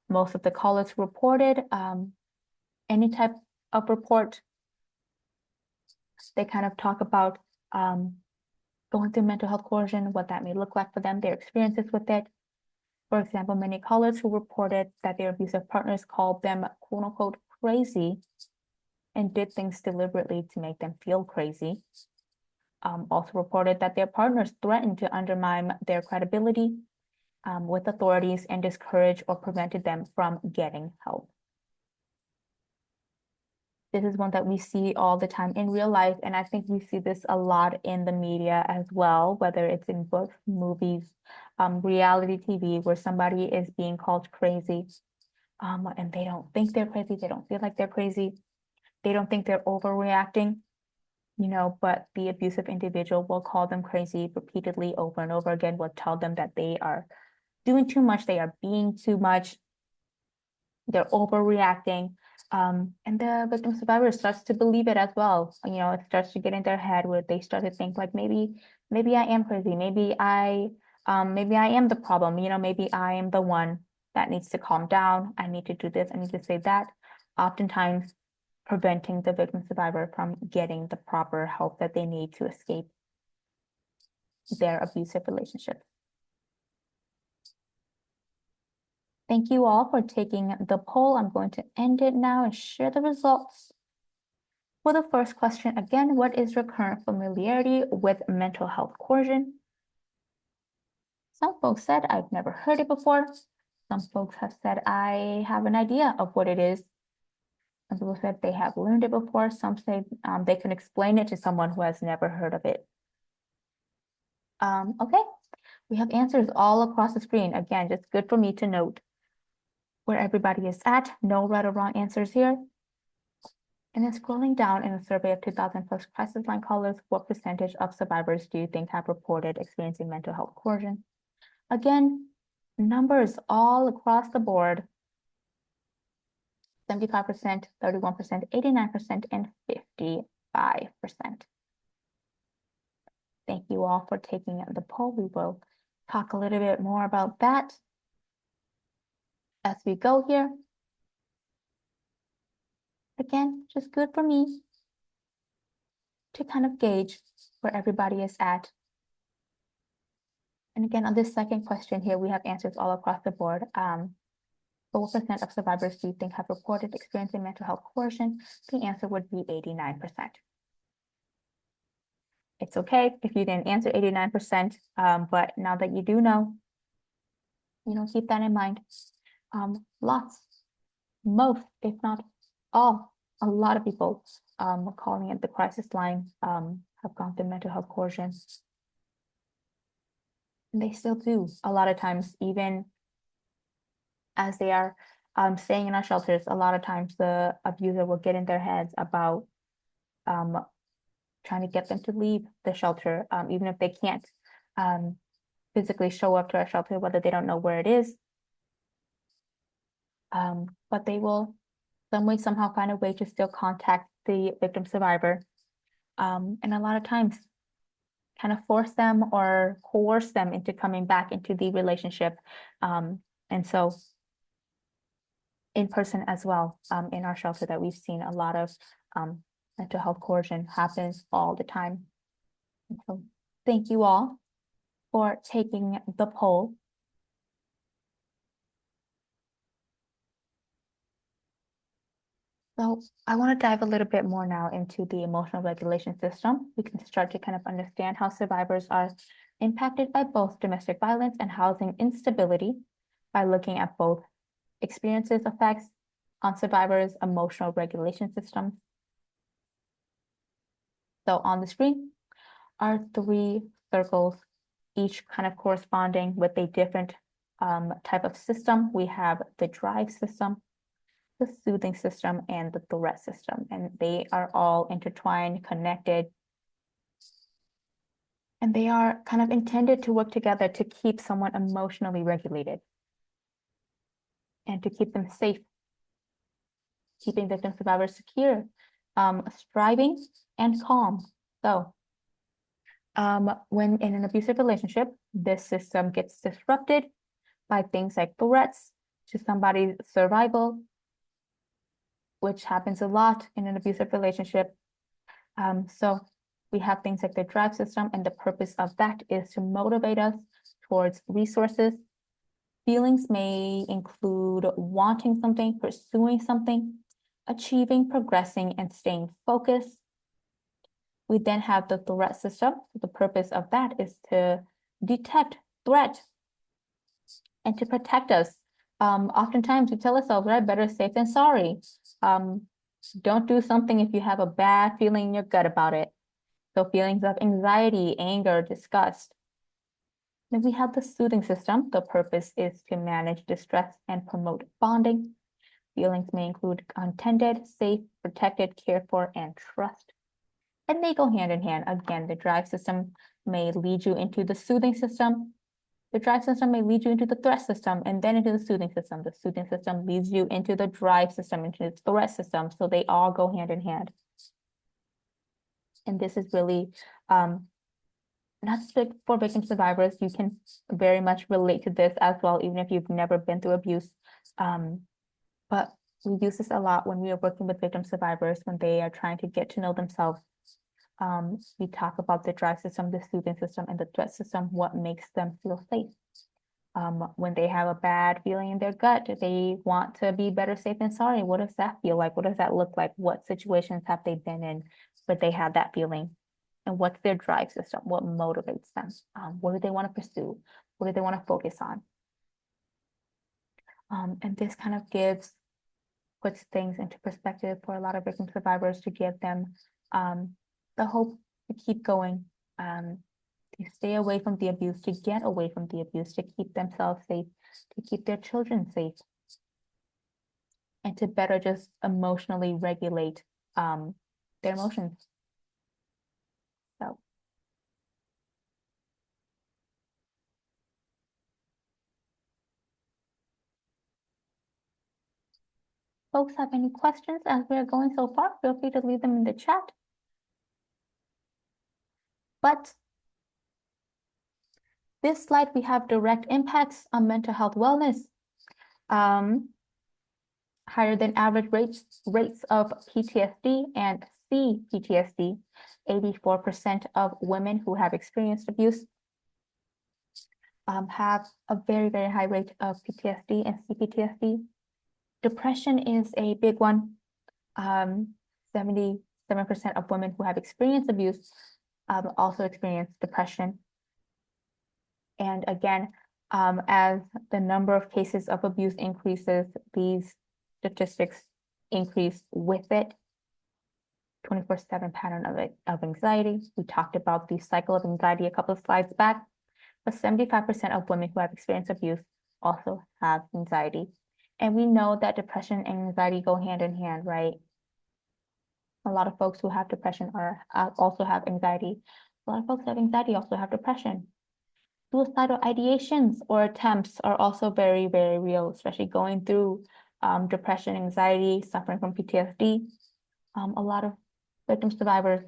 Most of the callers who reported any type of report, they kind of talk about going through mental health coercion, what that may look like for them, their experiences with it. For example, many callers who reported that their abusive partners called them quote unquote crazy and did things deliberately to make them feel crazy. Also reported that their partners threatened to undermine their credibility with authorities and discouraged or prevented them from getting help. This is one that we see all the time in real life, and I think we see this a lot in the media as well, whether it's in books, movies, reality TV, where somebody is being called crazy, and they don't think they're crazy, they don't feel like they're crazy, they don't think they're overreacting, but the abusive individual will call them crazy repeatedly over and over again, will tell them that they are doing too much, they are being too much, they're overreacting. And the victim survivor starts to believe it as well. It starts to get in their head where they start to think like, maybe I am crazy. Maybe I am the problem. Maybe I am the one that needs to calm down. I need to do this. I need to say that. Oftentimes preventing the victim survivor from getting the proper help that they need to escape their abusive relationship. Thank you all for taking the poll. I'm going to end it now and share the results. For the first question, again, what is your current familiarity with mental health coercion? Some folks said, I've never heard it before. Some folks have said, I have an idea of what it is. Some people said they have learned it before. Some say they can explain it to someone who has never heard of it. Okay, we have answers all across the screen. Again, just good for me to note where everybody is at. No right or wrong answers here. And then scrolling down in a survey of 2,000 plus crisis line callers, what percentage of survivors do you think have reported experiencing mental health coercion? Again, numbers all across the board. 75%, 31%, 89%, and 55%. Thank you all for taking the poll. We will talk a little bit more about that as we go here. Again, just good for me to kind of gauge where everybody is at. And again, on this second question here, we have answers all across the board. What percent of survivors do you think have reported experiencing mental health coercion? The answer would be 89%. It's okay if you didn't answer 89%, but now that you do know, keep that in mind. Most, if not all, a lot of people calling it the crisis line have gone through mental health coercion. And they still do a lot of times, even as they are staying in our shelters. A lot of times the abuser will get in their heads about trying to get them to leave the shelter, even if they can't physically show up to our shelter, whether they don't know where it is. But they will some way, somehow find a way to still contact the victim survivor. And a lot of times kind of force them or coerce them into coming back into the relationship. And so in person as well, in our shelter, that we've seen a lot of mental health coercion happens all the time. And so thank you all for taking the poll. So I want to dive a little bit more now into the emotional regulation system. We can start to kind of understand how survivors are impacted by both domestic violence and housing instability by looking at both experiences effects on survivors' emotional regulation systems. So on the screen are 3 circles, each kind of corresponding with a different type of system. We have the drive system, the soothing system, and the threat system, and they are all intertwined, connected, and they are kind of intended to work together to keep someone emotionally regulated and to keep them safe keeping victim survivors secure, striving, and calm. So when in an abusive relationship, this system gets disrupted by things like threats to somebody's survival, which happens a lot in an abusive relationship. So we have things like the drive system, and the purpose of that is to motivate us towards resources. Feelings may include wanting something, pursuing something, achieving, progressing, and staying focused. We then have the threat system. The purpose of that is to detect threat and to protect us. Oftentimes we tell ourselves, right, better safe than sorry. Don't do something if you have a bad feeling in your gut about it. So feelings of anxiety, anger, disgust. Then we have the soothing system. The purpose is to manage distress and promote bonding. Feelings may include contented, safe, protected, cared for, and trust. And they go hand in hand. Again, the drive system may lead you into the soothing system. The drive system may lead you into the threat system and then into the soothing system. The soothing system leads you into the drive system, into the threat system. So they all go hand in hand. And this is really not just for victim survivors. You can very much relate to this as well, even if you've never been through abuse. But we use this a lot when we are working with victim survivors, when they are trying to get to know themselves. We talk about the drive system, the soothing system, and the threat system, what makes them feel safe. When they have a bad feeling in their gut, they want to be better safe than sorry. What does that feel like? What does that look like? What situations have they been in where they had that feeling? And what's their drive system? What motivates them? What do they want to pursue? What do they want to focus on? And this kind of puts things into perspective for a lot of victim survivors, to give them the hope to keep going, to stay away from the abuse, to get away from the abuse, to keep themselves safe, to keep their children safe, and to better just emotionally regulate their emotions. So, folks have any questions as we're going so far? Feel free to leave them in the chat. But this slide, we have direct impacts on mental health wellness. Higher than average rates of PTSD and CPTSD. 84% of women who have experienced abuse have a very, very high rate of PTSD and CPTSD. Depression is a big one. 77% of women who have experienced abuse also experience depression. And again, as the number of cases of abuse increases, these statistics increase with it. 24/7 pattern of anxiety. We talked about the cycle of anxiety a couple of slides back, but 75% of women who have experienced abuse also have anxiety. And we know that depression and anxiety go hand in hand, right? A lot of folks who have depression also have anxiety. A lot of folks who have anxiety also have depression. Suicidal ideations or attempts are also very, very real, especially going through depression, anxiety, suffering from PTSD. A lot of victim survivors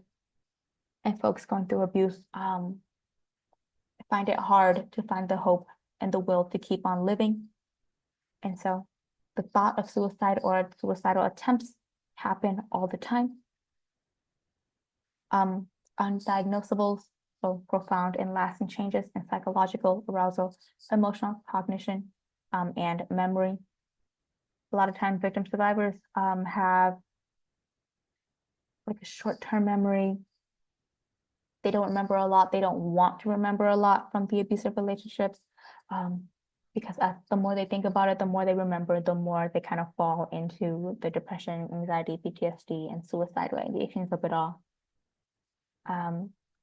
and folks going through abuse find it hard to find the hope and the will to keep on living. And so the thought of suicide or suicidal attempts happen all the time. Undiagnosables, so profound and lasting changes in psychological arousal, emotional cognition, and memory. A lot of times victim survivors have like a short-term memory. They don't remember a lot. They don't want to remember a lot from the abusive relationships, because the more they think about it, the more they remember, the more they kind of fall into the depression, anxiety, PTSD, and suicidal ideations of it all.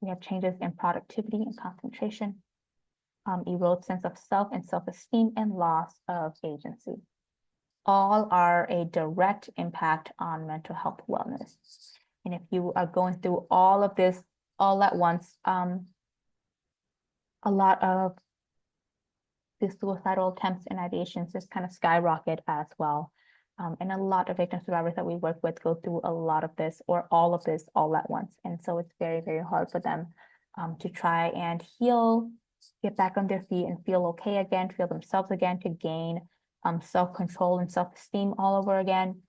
We have changes in productivity and concentration, erode sense of self and self-esteem, and loss of agency. All are a direct impact on mental health wellness. And if you are going through all of this all at once, a lot of the suicidal attempts and ideations just kind of skyrocket as well. And a lot of victim survivors that we work with go through a lot of this or all of this all at once. And so it's very, very hard for them to try and heal, get back on their feet and feel okay again, feel themselves again, to gain self-control and self-esteem all over again.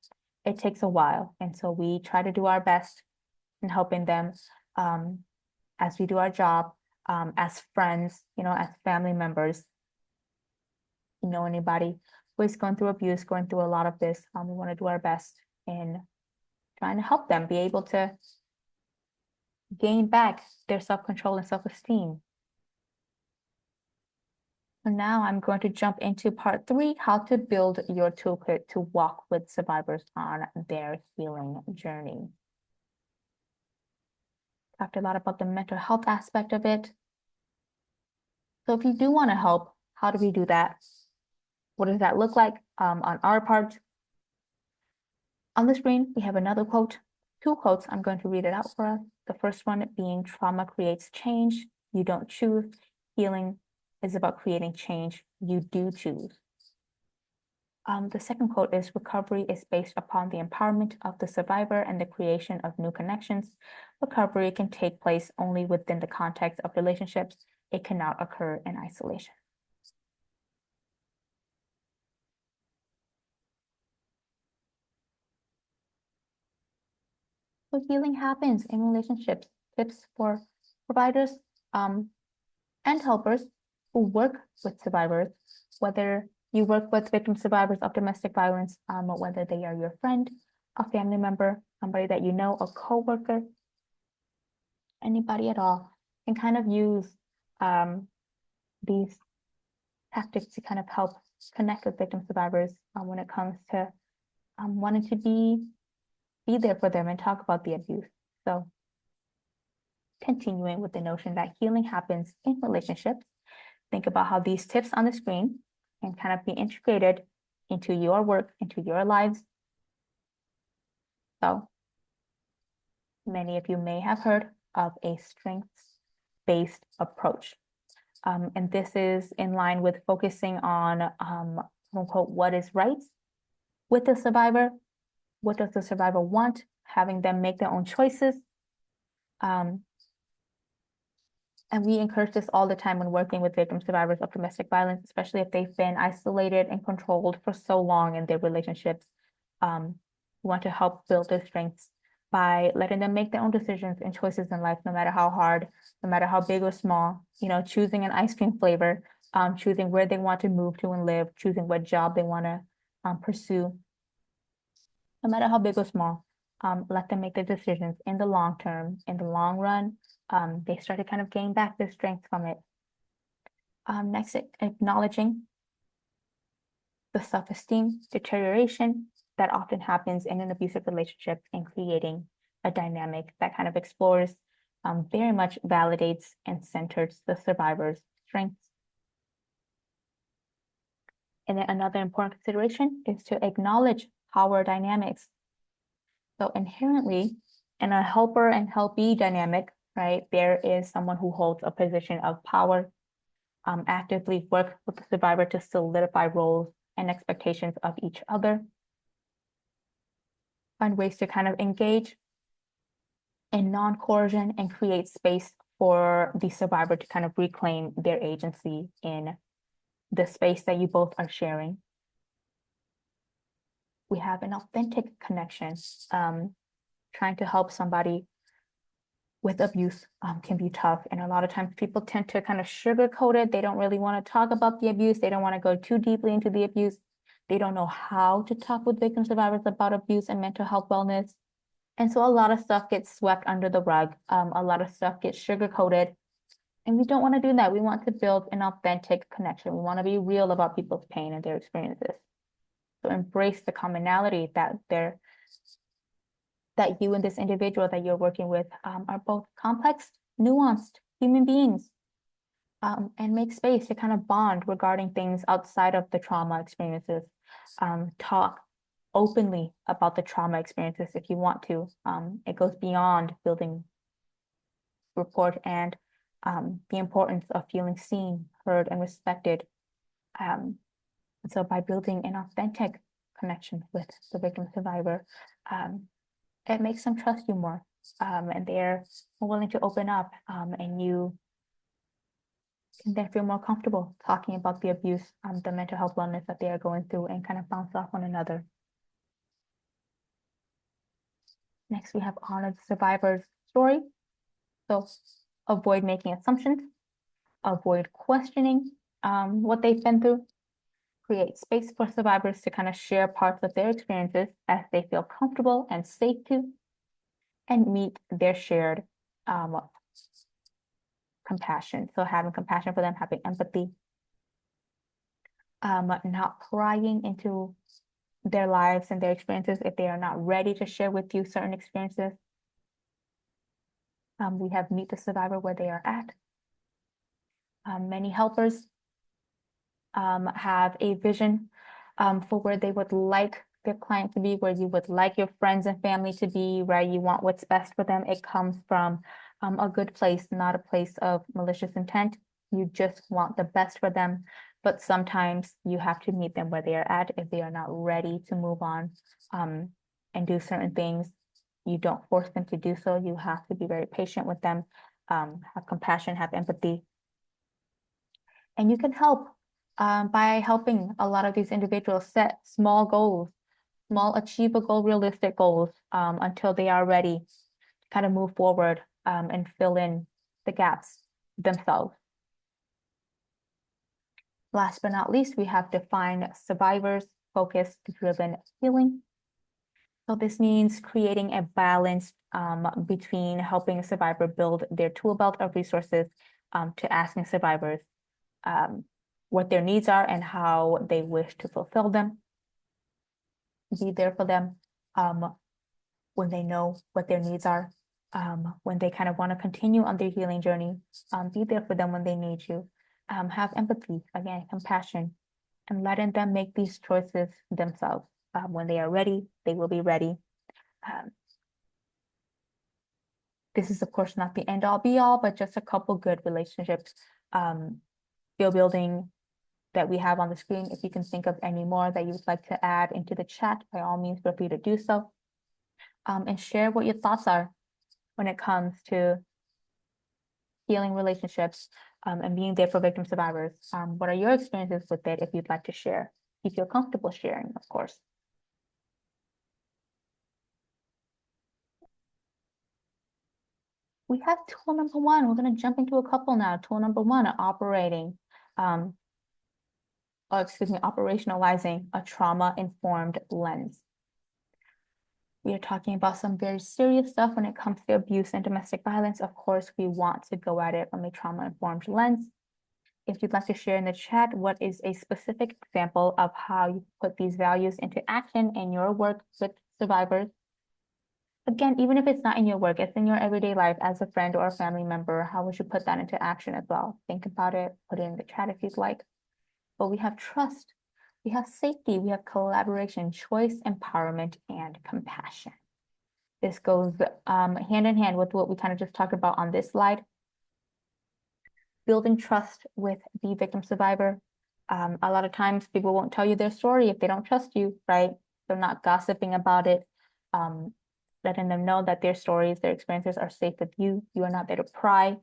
It takes a while. And so we try to do our best in helping them as we do our job, as friends, as family members. Anybody who is going through abuse, going through a lot of this, we want to do our best in trying to help them be able to gain back their self-control and self-esteem. So now I'm going to jump into part 3, how to build your toolkit to walk with survivors on their healing journey. Talked a lot about the mental health aspect of it. So if you do want to help, how do we do that? What does that look like on our part? On the screen, we have another quote, 2 quotes. I'm going to read it out for us. The first one being, trauma creates change. You don't choose. Healing is about creating change. You do choose. The second quote is, recovery is based upon the empowerment of the survivor and the creation of new connections. Recovery can take place only within the context of relationships. It cannot occur in isolation. So healing happens in relationships. Tips for providers and helpers who work with survivors, whether you work with victim survivors of domestic violence, whether they are your friend, a family member, somebody that you know, a coworker, anybody at all, can kind of use these tactics to kind of help connect with victim survivors when it comes to wanting to be there for them and talk about the abuse. So continuing with the notion that healing happens in relationships, think about how these tips on the screen can kind of be integrated into your work, into your lives. So many of you may have heard of a strengths-based approach. And this is in line with focusing on, quote unquote, what is right with the survivor. What does the survivor want? Having them make their own choices. And we encourage this all the time when working with victim survivors of domestic violence, especially if they've been isolated and controlled for so long in their relationships. We want to help build their strengths by letting them make their own decisions and choices in life, no matter how hard, no matter how big or small, choosing an ice cream flavor, choosing where they want to move to and live, choosing what job they want to pursue, no matter how big or small. Let them make the decisions in the long term, in the long run. They start to kind of gain back their strength from it. Next, acknowledging the self-esteem deterioration that often happens in an abusive relationship and creating a dynamic that kind of explores, very much validates and centers the survivor's strengths. And then another important consideration is to acknowledge power dynamics. So inherently, in a helper and helpee dynamic, right, there is someone who holds a position of power, actively work with the survivor to solidify roles and expectations of each other, find ways to kind of engage in non-coercion and create space for the survivor to kind of reclaim their agency in the space that you both are sharing. We have an authentic connection. Trying to help somebody with abuse can be tough. And a lot of times people tend to kind of sugarcoat it. They don't really want to talk about the abuse. They don't want to go too deeply into the abuse. They don't know how to talk with victim survivors about abuse and mental health wellness. And so a lot of stuff gets swept under the rug. A lot of stuff gets sugarcoated. And we don't want to do that. We want to build an authentic connection. We want to be real about people's pain and their experiences. So embrace the commonality that you and this individual that you're working with are both complex, nuanced human beings, and make space to kind of bond regarding things outside of the trauma experiences. Talk openly about the trauma experiences if you want to. It goes beyond building rapport and the importance of feeling seen, heard, and respected. So by building an authentic connection with the victim survivor, it makes them trust you more, and they're more willing to open up, and you can then feel more comfortable talking about the abuse, the mental health wellness that they are going through, and kind of bounce off one another. Next, we have honor the survivor's story. So avoid making assumptions, avoid questioning what they've been through, create space for survivors to kind of share parts of their experiences as they feel comfortable and safe to, and meet their shared compassion. So having compassion for them, having empathy, not prying into their lives and their experiences if they are not ready to share with you certain experiences. We have meet the survivor where they are at. Many helpers have a vision for where they would like their client to be, where you would like your friends and family to be, where you want what's best for them. It comes from a good place, not a place of malicious intent. You just want the best for them, but sometimes you have to meet them where they are at. If they are not ready to move on and do certain things, you don't force them to do so. You have to be very patient with them, have compassion, have empathy. And you can help by helping a lot of these individuals set small goals, small achievable, realistic goals until they are ready to kind of move forward and fill in the gaps themselves. Last but not least, we have defined survivors focused driven healing. So this means creating a balance between helping a survivor build their tool belt of resources to asking survivors what their needs are and how they wish to fulfill them. Be there for them when they know what their needs are, when they kind of want to continue on their healing journey. Be there for them when they need you. Have empathy, again, compassion, and letting them make these choices themselves. When they are ready, they will be ready. This is, of course, not the end all be all, but just a couple good relationships, skill building that we have on the screen. If you can think of any more that you would like to add into the chat, by all means, feel free to do so. And share what your thoughts are when it comes to healing relationships and being there for victim survivors. What are your experiences with it if you'd like to share? If you feel comfortable sharing, of course. We have tool number one. We're going to jump into a couple now. Tool number one, operationalizing a trauma-informed lens. We are talking about some very serious stuff when it comes to abuse and domestic violence. Of course, we want to go at it from a trauma-informed lens. If you'd like to share in the chat, what is a specific example of how you put these values into action in your work with survivors? Again, even if it's not in your work, it's in your everyday life as a friend or a family member, how would you put that into action as well? Think about it, put it in the chat if you'd like. But we have trust, we have safety, we have collaboration, choice, empowerment, and compassion. This goes hand in hand with what we kind of just talked about on this slide. Building trust with the victim survivor. A lot of times people won't tell you their story if they don't trust you, right? They're not gossiping about it, letting them know that their stories, their experiences are safe with you. You are not there to pry.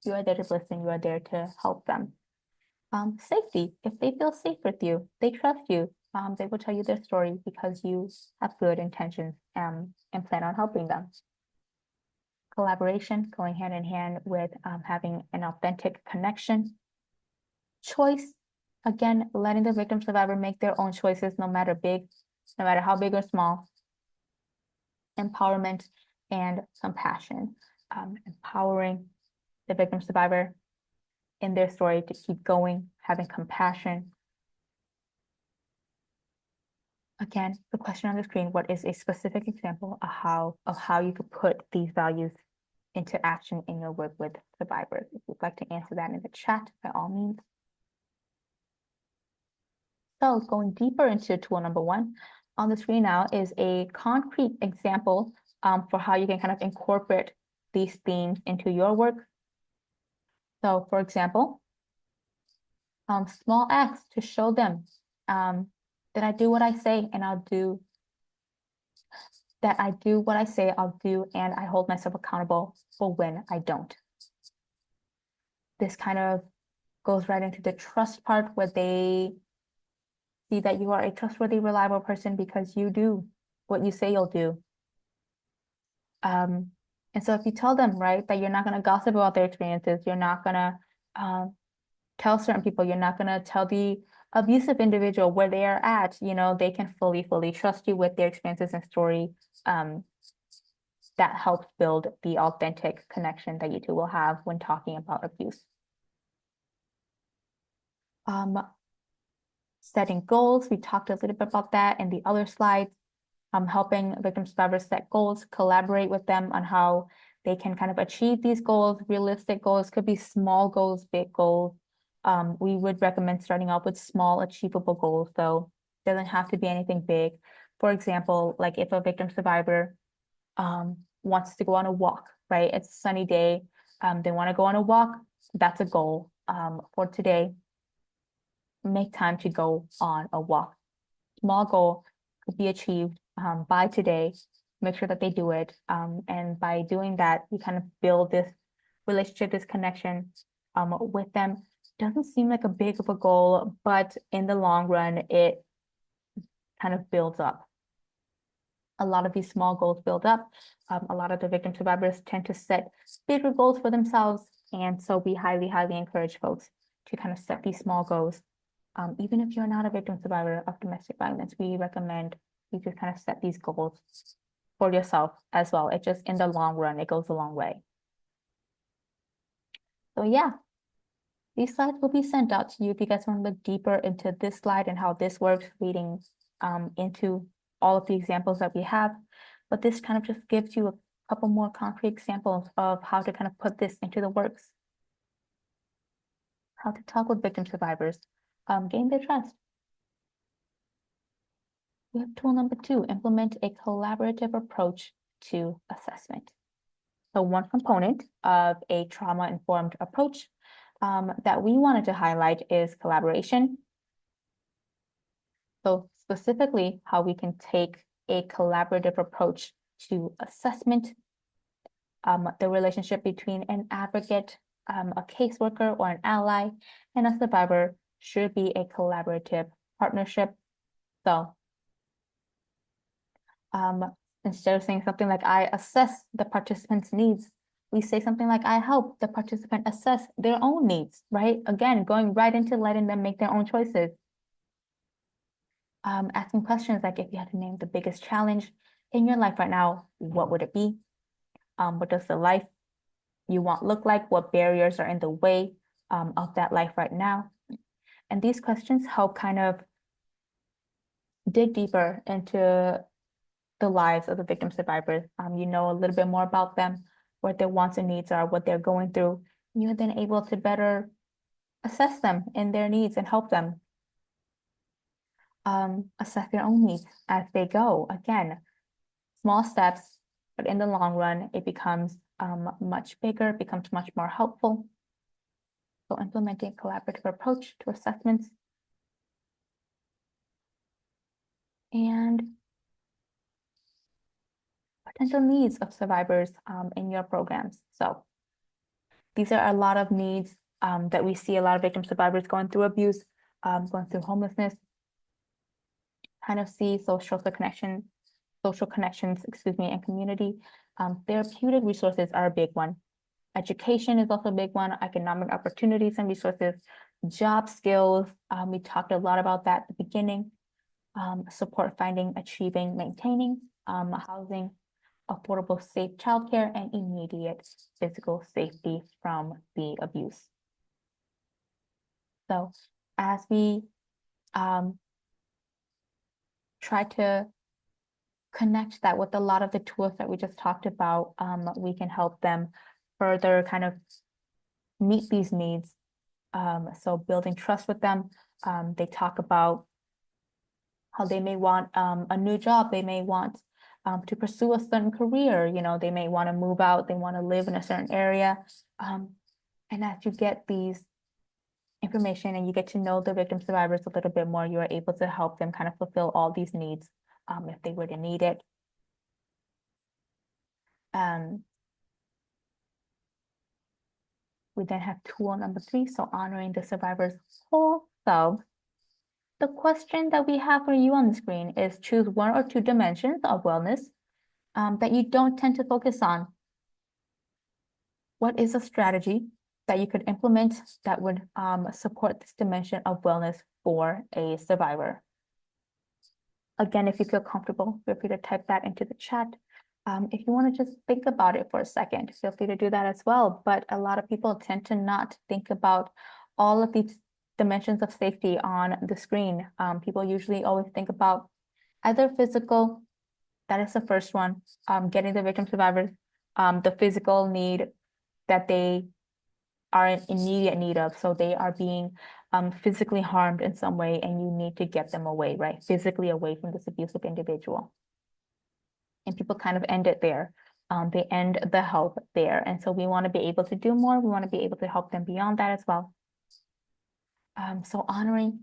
You are there to listen. You are there to help them. Safety, if they feel safe with you, they trust you, they will tell you their story because you have good intentions and plan on helping them. Collaboration, going hand in hand with having an authentic connection. Choice, again, letting the victim survivor make their own choices, no matter how big or small. Empowerment and compassion, empowering the victim survivor in their story to keep going, having compassion. Again, the question on the screen, what is a specific example of how you could put these values into action in your work with survivors? If you'd like to answer that in the chat, by all means. So going deeper into tool number one, on the screen now is a concrete example for how you can kind of incorporate these themes into your work. So for example, small acts to show them that I do what I say and I'll do, that I do what I say I'll do, and I hold myself accountable for when I don't. This kind of goes right into the trust part where they see that you are a trustworthy, reliable person because you do what you say you'll do. And so if you tell them, right, that you're not going to gossip about their experiences, you're not going to tell certain people, you're not going to tell the abusive individual where they are at, they can fully trust you with their experiences and story. That helps build the authentic connection that you two will have when talking about abuse. Setting goals, we talked a little bit about that in the other slides. Helping victim survivors set goals, collaborate with them on how they can kind of achieve these goals. Realistic goals could be small goals, big goals. We would recommend starting out with small, achievable goals, though. It doesn't have to be anything big. For example, like if a victim survivor wants to go on a walk, right? It's a sunny day. They want to go on a walk. That's a goal for today. Make time to go on a walk. Small goal could be achieved by today. Make sure that they do it. And by doing that, you kind of build this relationship, this connection with them. Doesn't seem like a big of a goal, but in the long run, it kind of builds up. A lot of these small goals build up. A lot of the victim survivors tend to set bigger goals for themselves. And so we highly encourage folks to kind of set these small goals. Even if you're not a victim survivor of domestic violence, we recommend you just kind of set these goals for yourself as well. It just, in the long run, it goes a long way. So yeah, these slides will be sent out to you if you guys want to look deeper into this slide and how this works, leading into all of the examples that we have. But this kind of just gives you a couple more concrete examples of how to kind of put this into the works. How to talk with victim survivors, gain their trust. We have tool number 2, implement a collaborative approach to assessment. So one component of a trauma-informed approach that we wanted to highlight is collaboration. So specifically, how we can take a collaborative approach to assessment, the relationship between an advocate, a caseworker, or an ally, and a survivor should be a collaborative partnership. So instead of saying something like, I assess the participant's needs, we say something like, I help the participant assess their own needs, right? Again, going right into letting them make their own choices. Asking questions like, if you had to name the biggest challenge in your life right now, what would it be? What does the life you want look like? What barriers are in the way of that life right now? And these questions help kind of dig deeper into the lives of the victim survivors. You know a little bit more about them, what their wants and needs are, what they're going through. You're then able to better assess them and their needs and help them assess their own needs as they go. Again, small steps, but in the long run, it becomes much bigger, becomes much more helpful. So implementing a collaborative approach to assessments. And potential needs of survivors in your programs. So these are a lot of needs that we see a lot of victim survivors going through abuse, going through homelessness, kind of see social connections, and community. Therapeutic resources are a big one. Education is also a big one, economic opportunities and resources, job skills. We talked a lot about that at the beginning. Support finding, achieving, maintaining, housing, affordable, safe childcare, and immediate physical safety from the abuse. So as we try to connect that with a lot of the tools that we just talked about, we can help them further kind of meet these needs. So building trust with them, they talk about how they may want a new job, they may want to pursue a certain career, they may want to move out, they want to live in a certain area. And as you get these information and you get to know the victim survivors a little bit more, you are able to help them kind of fulfill all these needs if they were to need it. We then have tool number 3, so honoring the survivor's whole self. The question that we have for you on the screen is choose 1 or 2 dimensions of wellness that you don't tend to focus on. What is a strategy that you could implement that would support this dimension of wellness for a survivor? Again, if you feel comfortable, feel free to type that into the chat. If you want to just think about it for a second, feel free to do that as well. But a lot of people tend to not think about all of these dimensions of safety on the screen. People usually always think about either physical, that is the first one, getting the victim survivors, the physical need that they are in immediate need of. So they are being physically harmed in some way and you need to get them away, right? Physically away from this abusive individual. And people kind of end it there. They end the help there. And so we want to be able to do more. We want to be able to help them beyond that as well. So honoring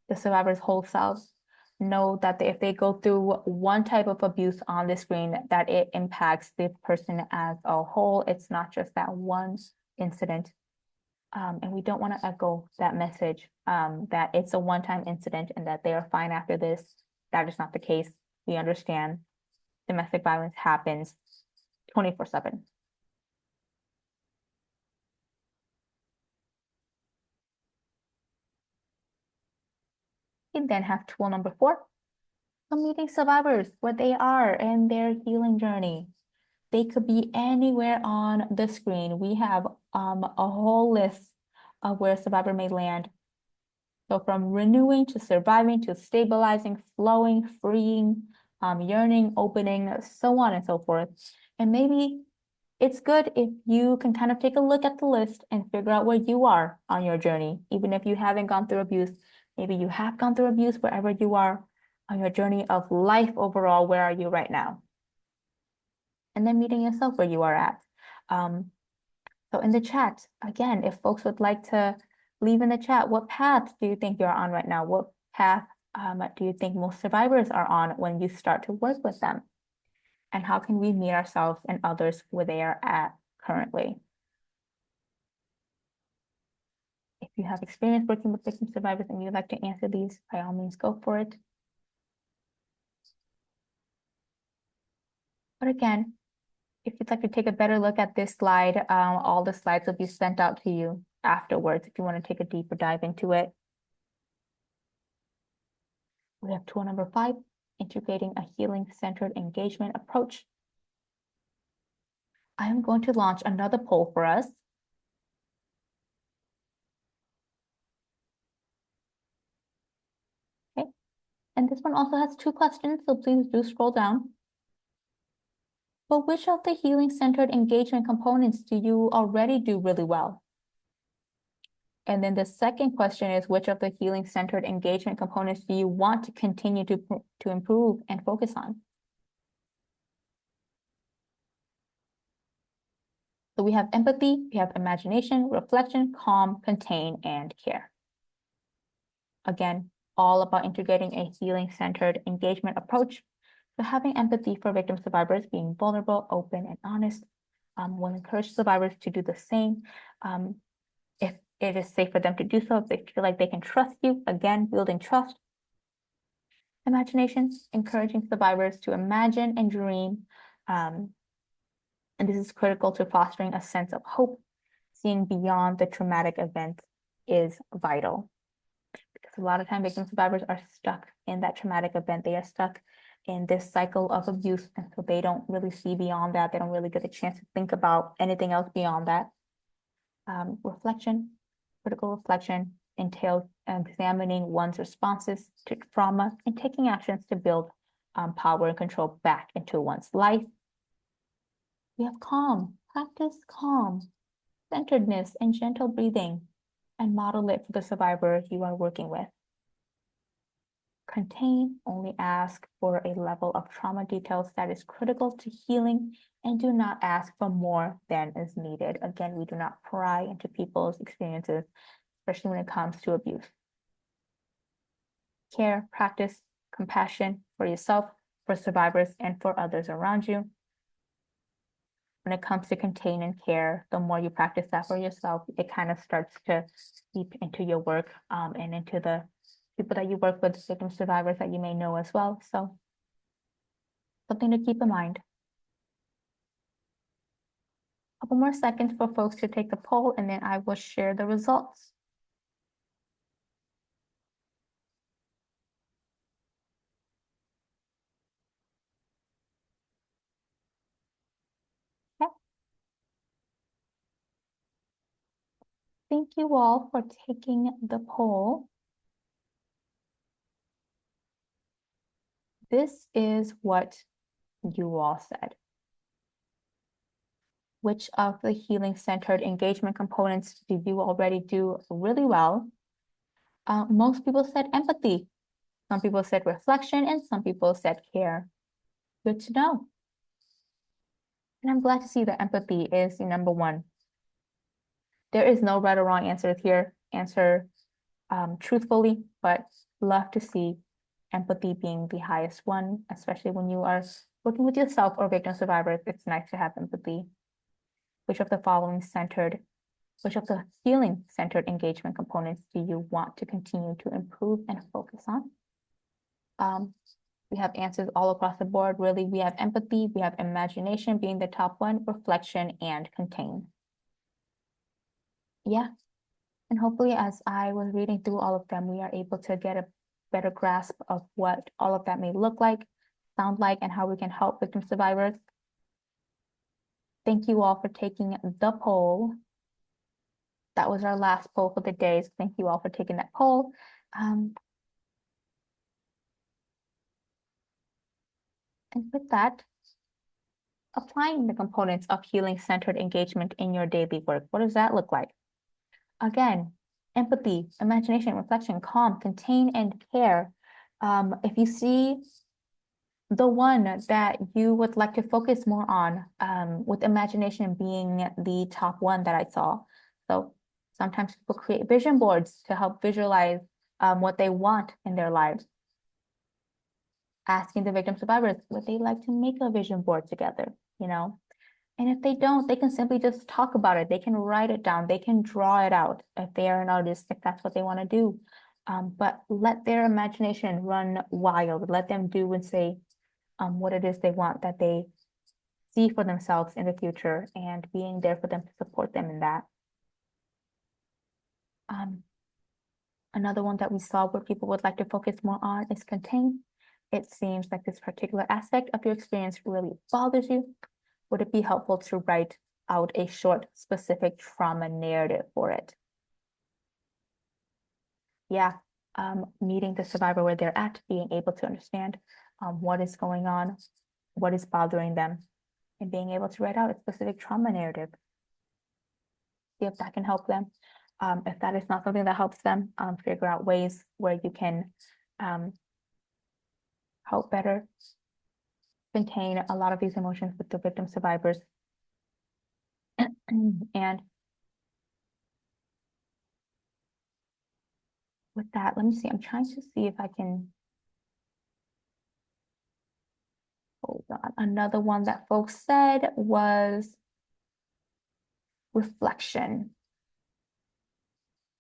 the survivor's whole selves, know that if they go through one type of abuse on the screen, that it impacts the person as a whole. It's not just that one incident. And we don't want to echo that message that it's a one-time incident and that they are fine after this. That is not the case. We understand domestic violence happens 24/7. We then have tool number 4, meeting survivors where they are in their healing journey. They could be anywhere on the screen. We have a whole list of where a survivor may land. So from renewing to surviving to stabilizing, flowing, freeing, yearning, opening, so on and so forth. And maybe it's good if you can kind of take a look at the list and figure out where you are on your journey. Even if you haven't gone through abuse, maybe you have gone through abuse, wherever you are on your journey of life overall, where are you right now? And then meeting yourself where you are at. So in the chat, again, if folks would like to leave in the chat, what path do you think you're on right now? What path do you think most survivors are on when you start to work with them? And how can we meet ourselves and others where they are at currently? If you have experience working with victim survivors and you'd like to answer these, by all means, go for it. But again, if you'd like to take a better look at this slide, all the slides will be sent out to you afterwards if you want to take a deeper dive into it. We have tool number 5, integrating a healing-centered engagement approach. I am going to launch another poll for us. Okay, and this one also has 2 questions, so please do scroll down. But which of the healing-centered engagement components do you already do really well? And then the second question is, which of the healing-centered engagement components do you want to continue to improve and focus on? So we have empathy, we have imagination, reflection, calm, contain, and care. Again, all about integrating a healing-centered engagement approach. So having empathy for victim survivors, being vulnerable, open, and honest, will encourage survivors to do the same. If it is safe for them to do so, if they feel like they can trust you, again, building trust. Imagination, encouraging survivors to imagine and dream. And this is critical to fostering a sense of hope. Seeing beyond the traumatic event is vital. Because a lot of times victim survivors are stuck in that traumatic event. They are stuck in this cycle of abuse. And so they don't really see beyond that. They don't really get a chance to think about anything else beyond that. Reflection, critical reflection entails examining one's responses to trauma and taking actions to build power and control back into one's life. We have calm, practice calm, centeredness, and gentle breathing, and model it for the survivor you are working with. Contain, only ask for a level of trauma details that is critical to healing, and do not ask for more than is needed. Again, we do not pry into people's experiences, especially when it comes to abuse. Care, practice, compassion for yourself, for survivors, and for others around you. When it comes to contain and care, the more you practice that for yourself, it kind of starts to seep into your work and into the people that you work with, victim survivors that you may know as well. So something to keep in mind. A couple more seconds for folks to take the poll, and then I will share the results. Okay. Thank you all for taking the poll. This is what you all said. Which of the healing-centered engagement components do you already do really well? Most people said empathy. Some people said reflection, and some people said care. Good to know. And I'm glad to see that empathy is the number one. There is no right or wrong answer here. Answer truthfully, but love to see empathy being the highest one, especially when you are working with yourself or victim survivors. It's nice to have empathy. Which of the healing-centered engagement components do you want to continue to improve and focus on? We have answers all across the board. Really, we have empathy, we have imagination being the top one, reflection, and contain. Yeah, and hopefully as I was reading through all of them, we are able to get a better grasp of what all of that may look like, sound like, and how we can help victim survivors. Thank you all for taking the poll. That was our last poll for the day, so thank you all for taking that poll. And with that, applying the components of healing-centered engagement in your daily work, what does that look like? Again, empathy, imagination, reflection, calm, contain, and care. If you see the one that you would like to focus more on, with imagination being the top one that I saw. So sometimes people create vision boards to help visualize what they want in their lives. Asking the victim survivors, would they like to make a vision board together, you know? And if they don't, they can simply just talk about it. They can write it down. They can draw it out if they are an artist, if that's what they want to do. But let their imagination run wild. Let them do and say what it is they want, that they see for themselves in the future, and being there for them to support them in that. Another one that we saw where people would like to focus more on is contain. It seems like this particular aspect of your experience really bothers you. Would it be helpful to write out a short, specific trauma narrative for it? Yeah, meeting the survivor where they're at, being able to understand what is going on, what is bothering them, and being able to write out a specific trauma narrative. See if that can help them. If that is not something that helps them, figure out ways where you can help better contain a lot of these emotions with the victim survivors. And with that, let me see. I'm trying to see if I can hold on. Another one that folks said was reflection.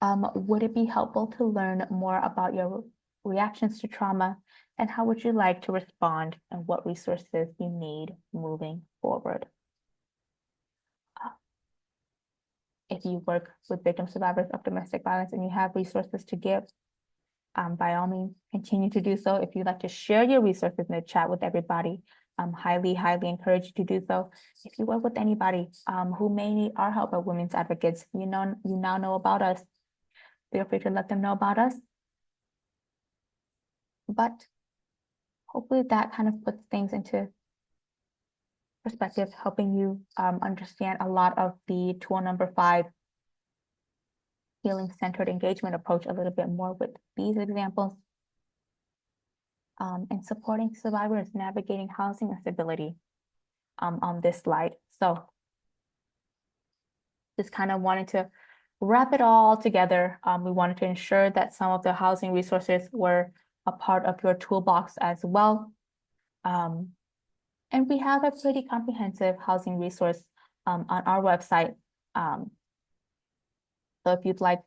Would it be helpful to learn more about your reactions to trauma, and how would you like to respond, and what resources you need moving forward? If you work with victim survivors of domestic violence and you have resources to give, by all means, continue to do so. If you'd like to share your resources in the chat with everybody, highly encourage you to do so. If you work with anybody who may need our help as women's advocates, you now know about us. Feel free to let them know about us. But hopefully that kind of puts things into perspective, helping you understand a lot of the tool number 5, healing-centered engagement approach, a little bit more with these examples. And supporting survivors navigating housing instability on this slide. So just kind of wanted to wrap it all together, we wanted to ensure that some of the housing resources were a part of your toolbox as well. And we have a pretty comprehensive housing resource on our website. So if you'd like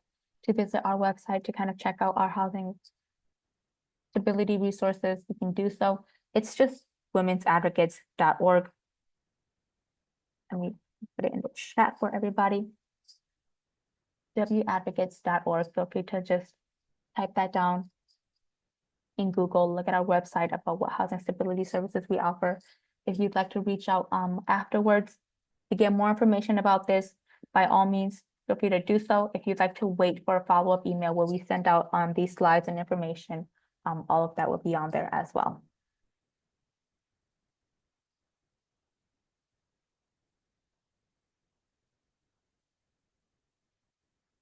to visit our website to kind of check out our housing stability resources, you can do so. It's just womensadvocates.org. And we put it in the chat for everybody. WAdvocates.org. Feel free to just type that down in Google, look at our website about what housing stability services we offer. If you'd like to reach out afterwards to get more information about this, by all means, feel free to do so. If you'd like to wait for a follow-up email where we send out these slides and information, all of that will be on there as well.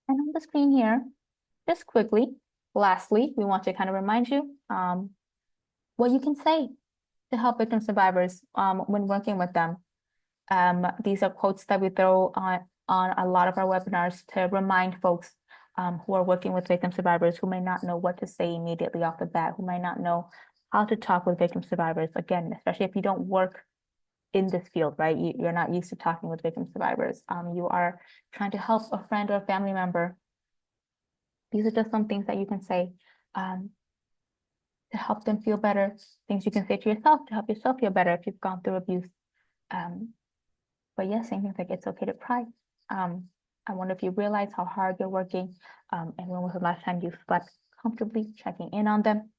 And on the screen here, just quickly, lastly, we want to kind of remind you what you can say to help victim survivors when working with them. These are quotes that we throw on a lot of our webinars to remind folks who are working with victim survivors who may not know what to say immediately off the bat, who might not know how to talk with victim survivors. Again, especially if you don't work in this field, right? You're not used to talking with victim survivors. You are trying to help a friend or a family member. These are just some things that you can say to help them feel better, things you can say to yourself to help yourself feel better if you've gone through abuse. But yes, saying things like it's okay to cry. I wonder if you realize how hard you're working, and when was the last time you slept comfortably, checking in on them,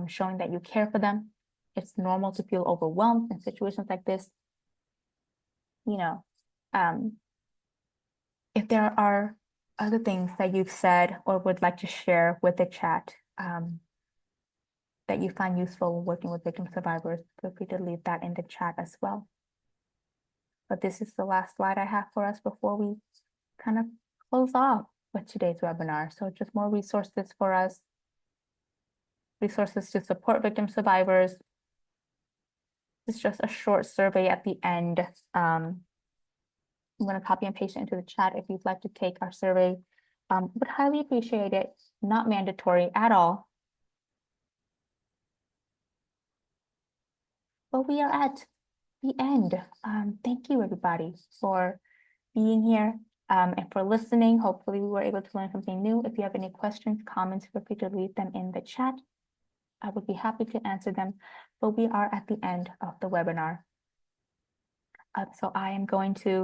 showing that you care for them. It's normal to feel overwhelmed in situations like this. You know, if there are other things that you've said or would like to share with the chat, that you find useful working with victim survivors, feel free to leave that in the chat as well. But this is the last slide I have for us before we kind of close off with today's webinar. So just more resources for us, resources to support victim survivors. It's just a short survey at the end. I'm going to copy and paste it into the chat if you'd like to take our survey. Would highly appreciate it. Not mandatory at all. But we are at the end. Thank you, everybody, for being here and for listening. Hopefully we were able to learn something new. If you have any questions, comments, feel free to leave them in the chat. I would be happy to answer them, but we are at the end of the webinar. So I am going to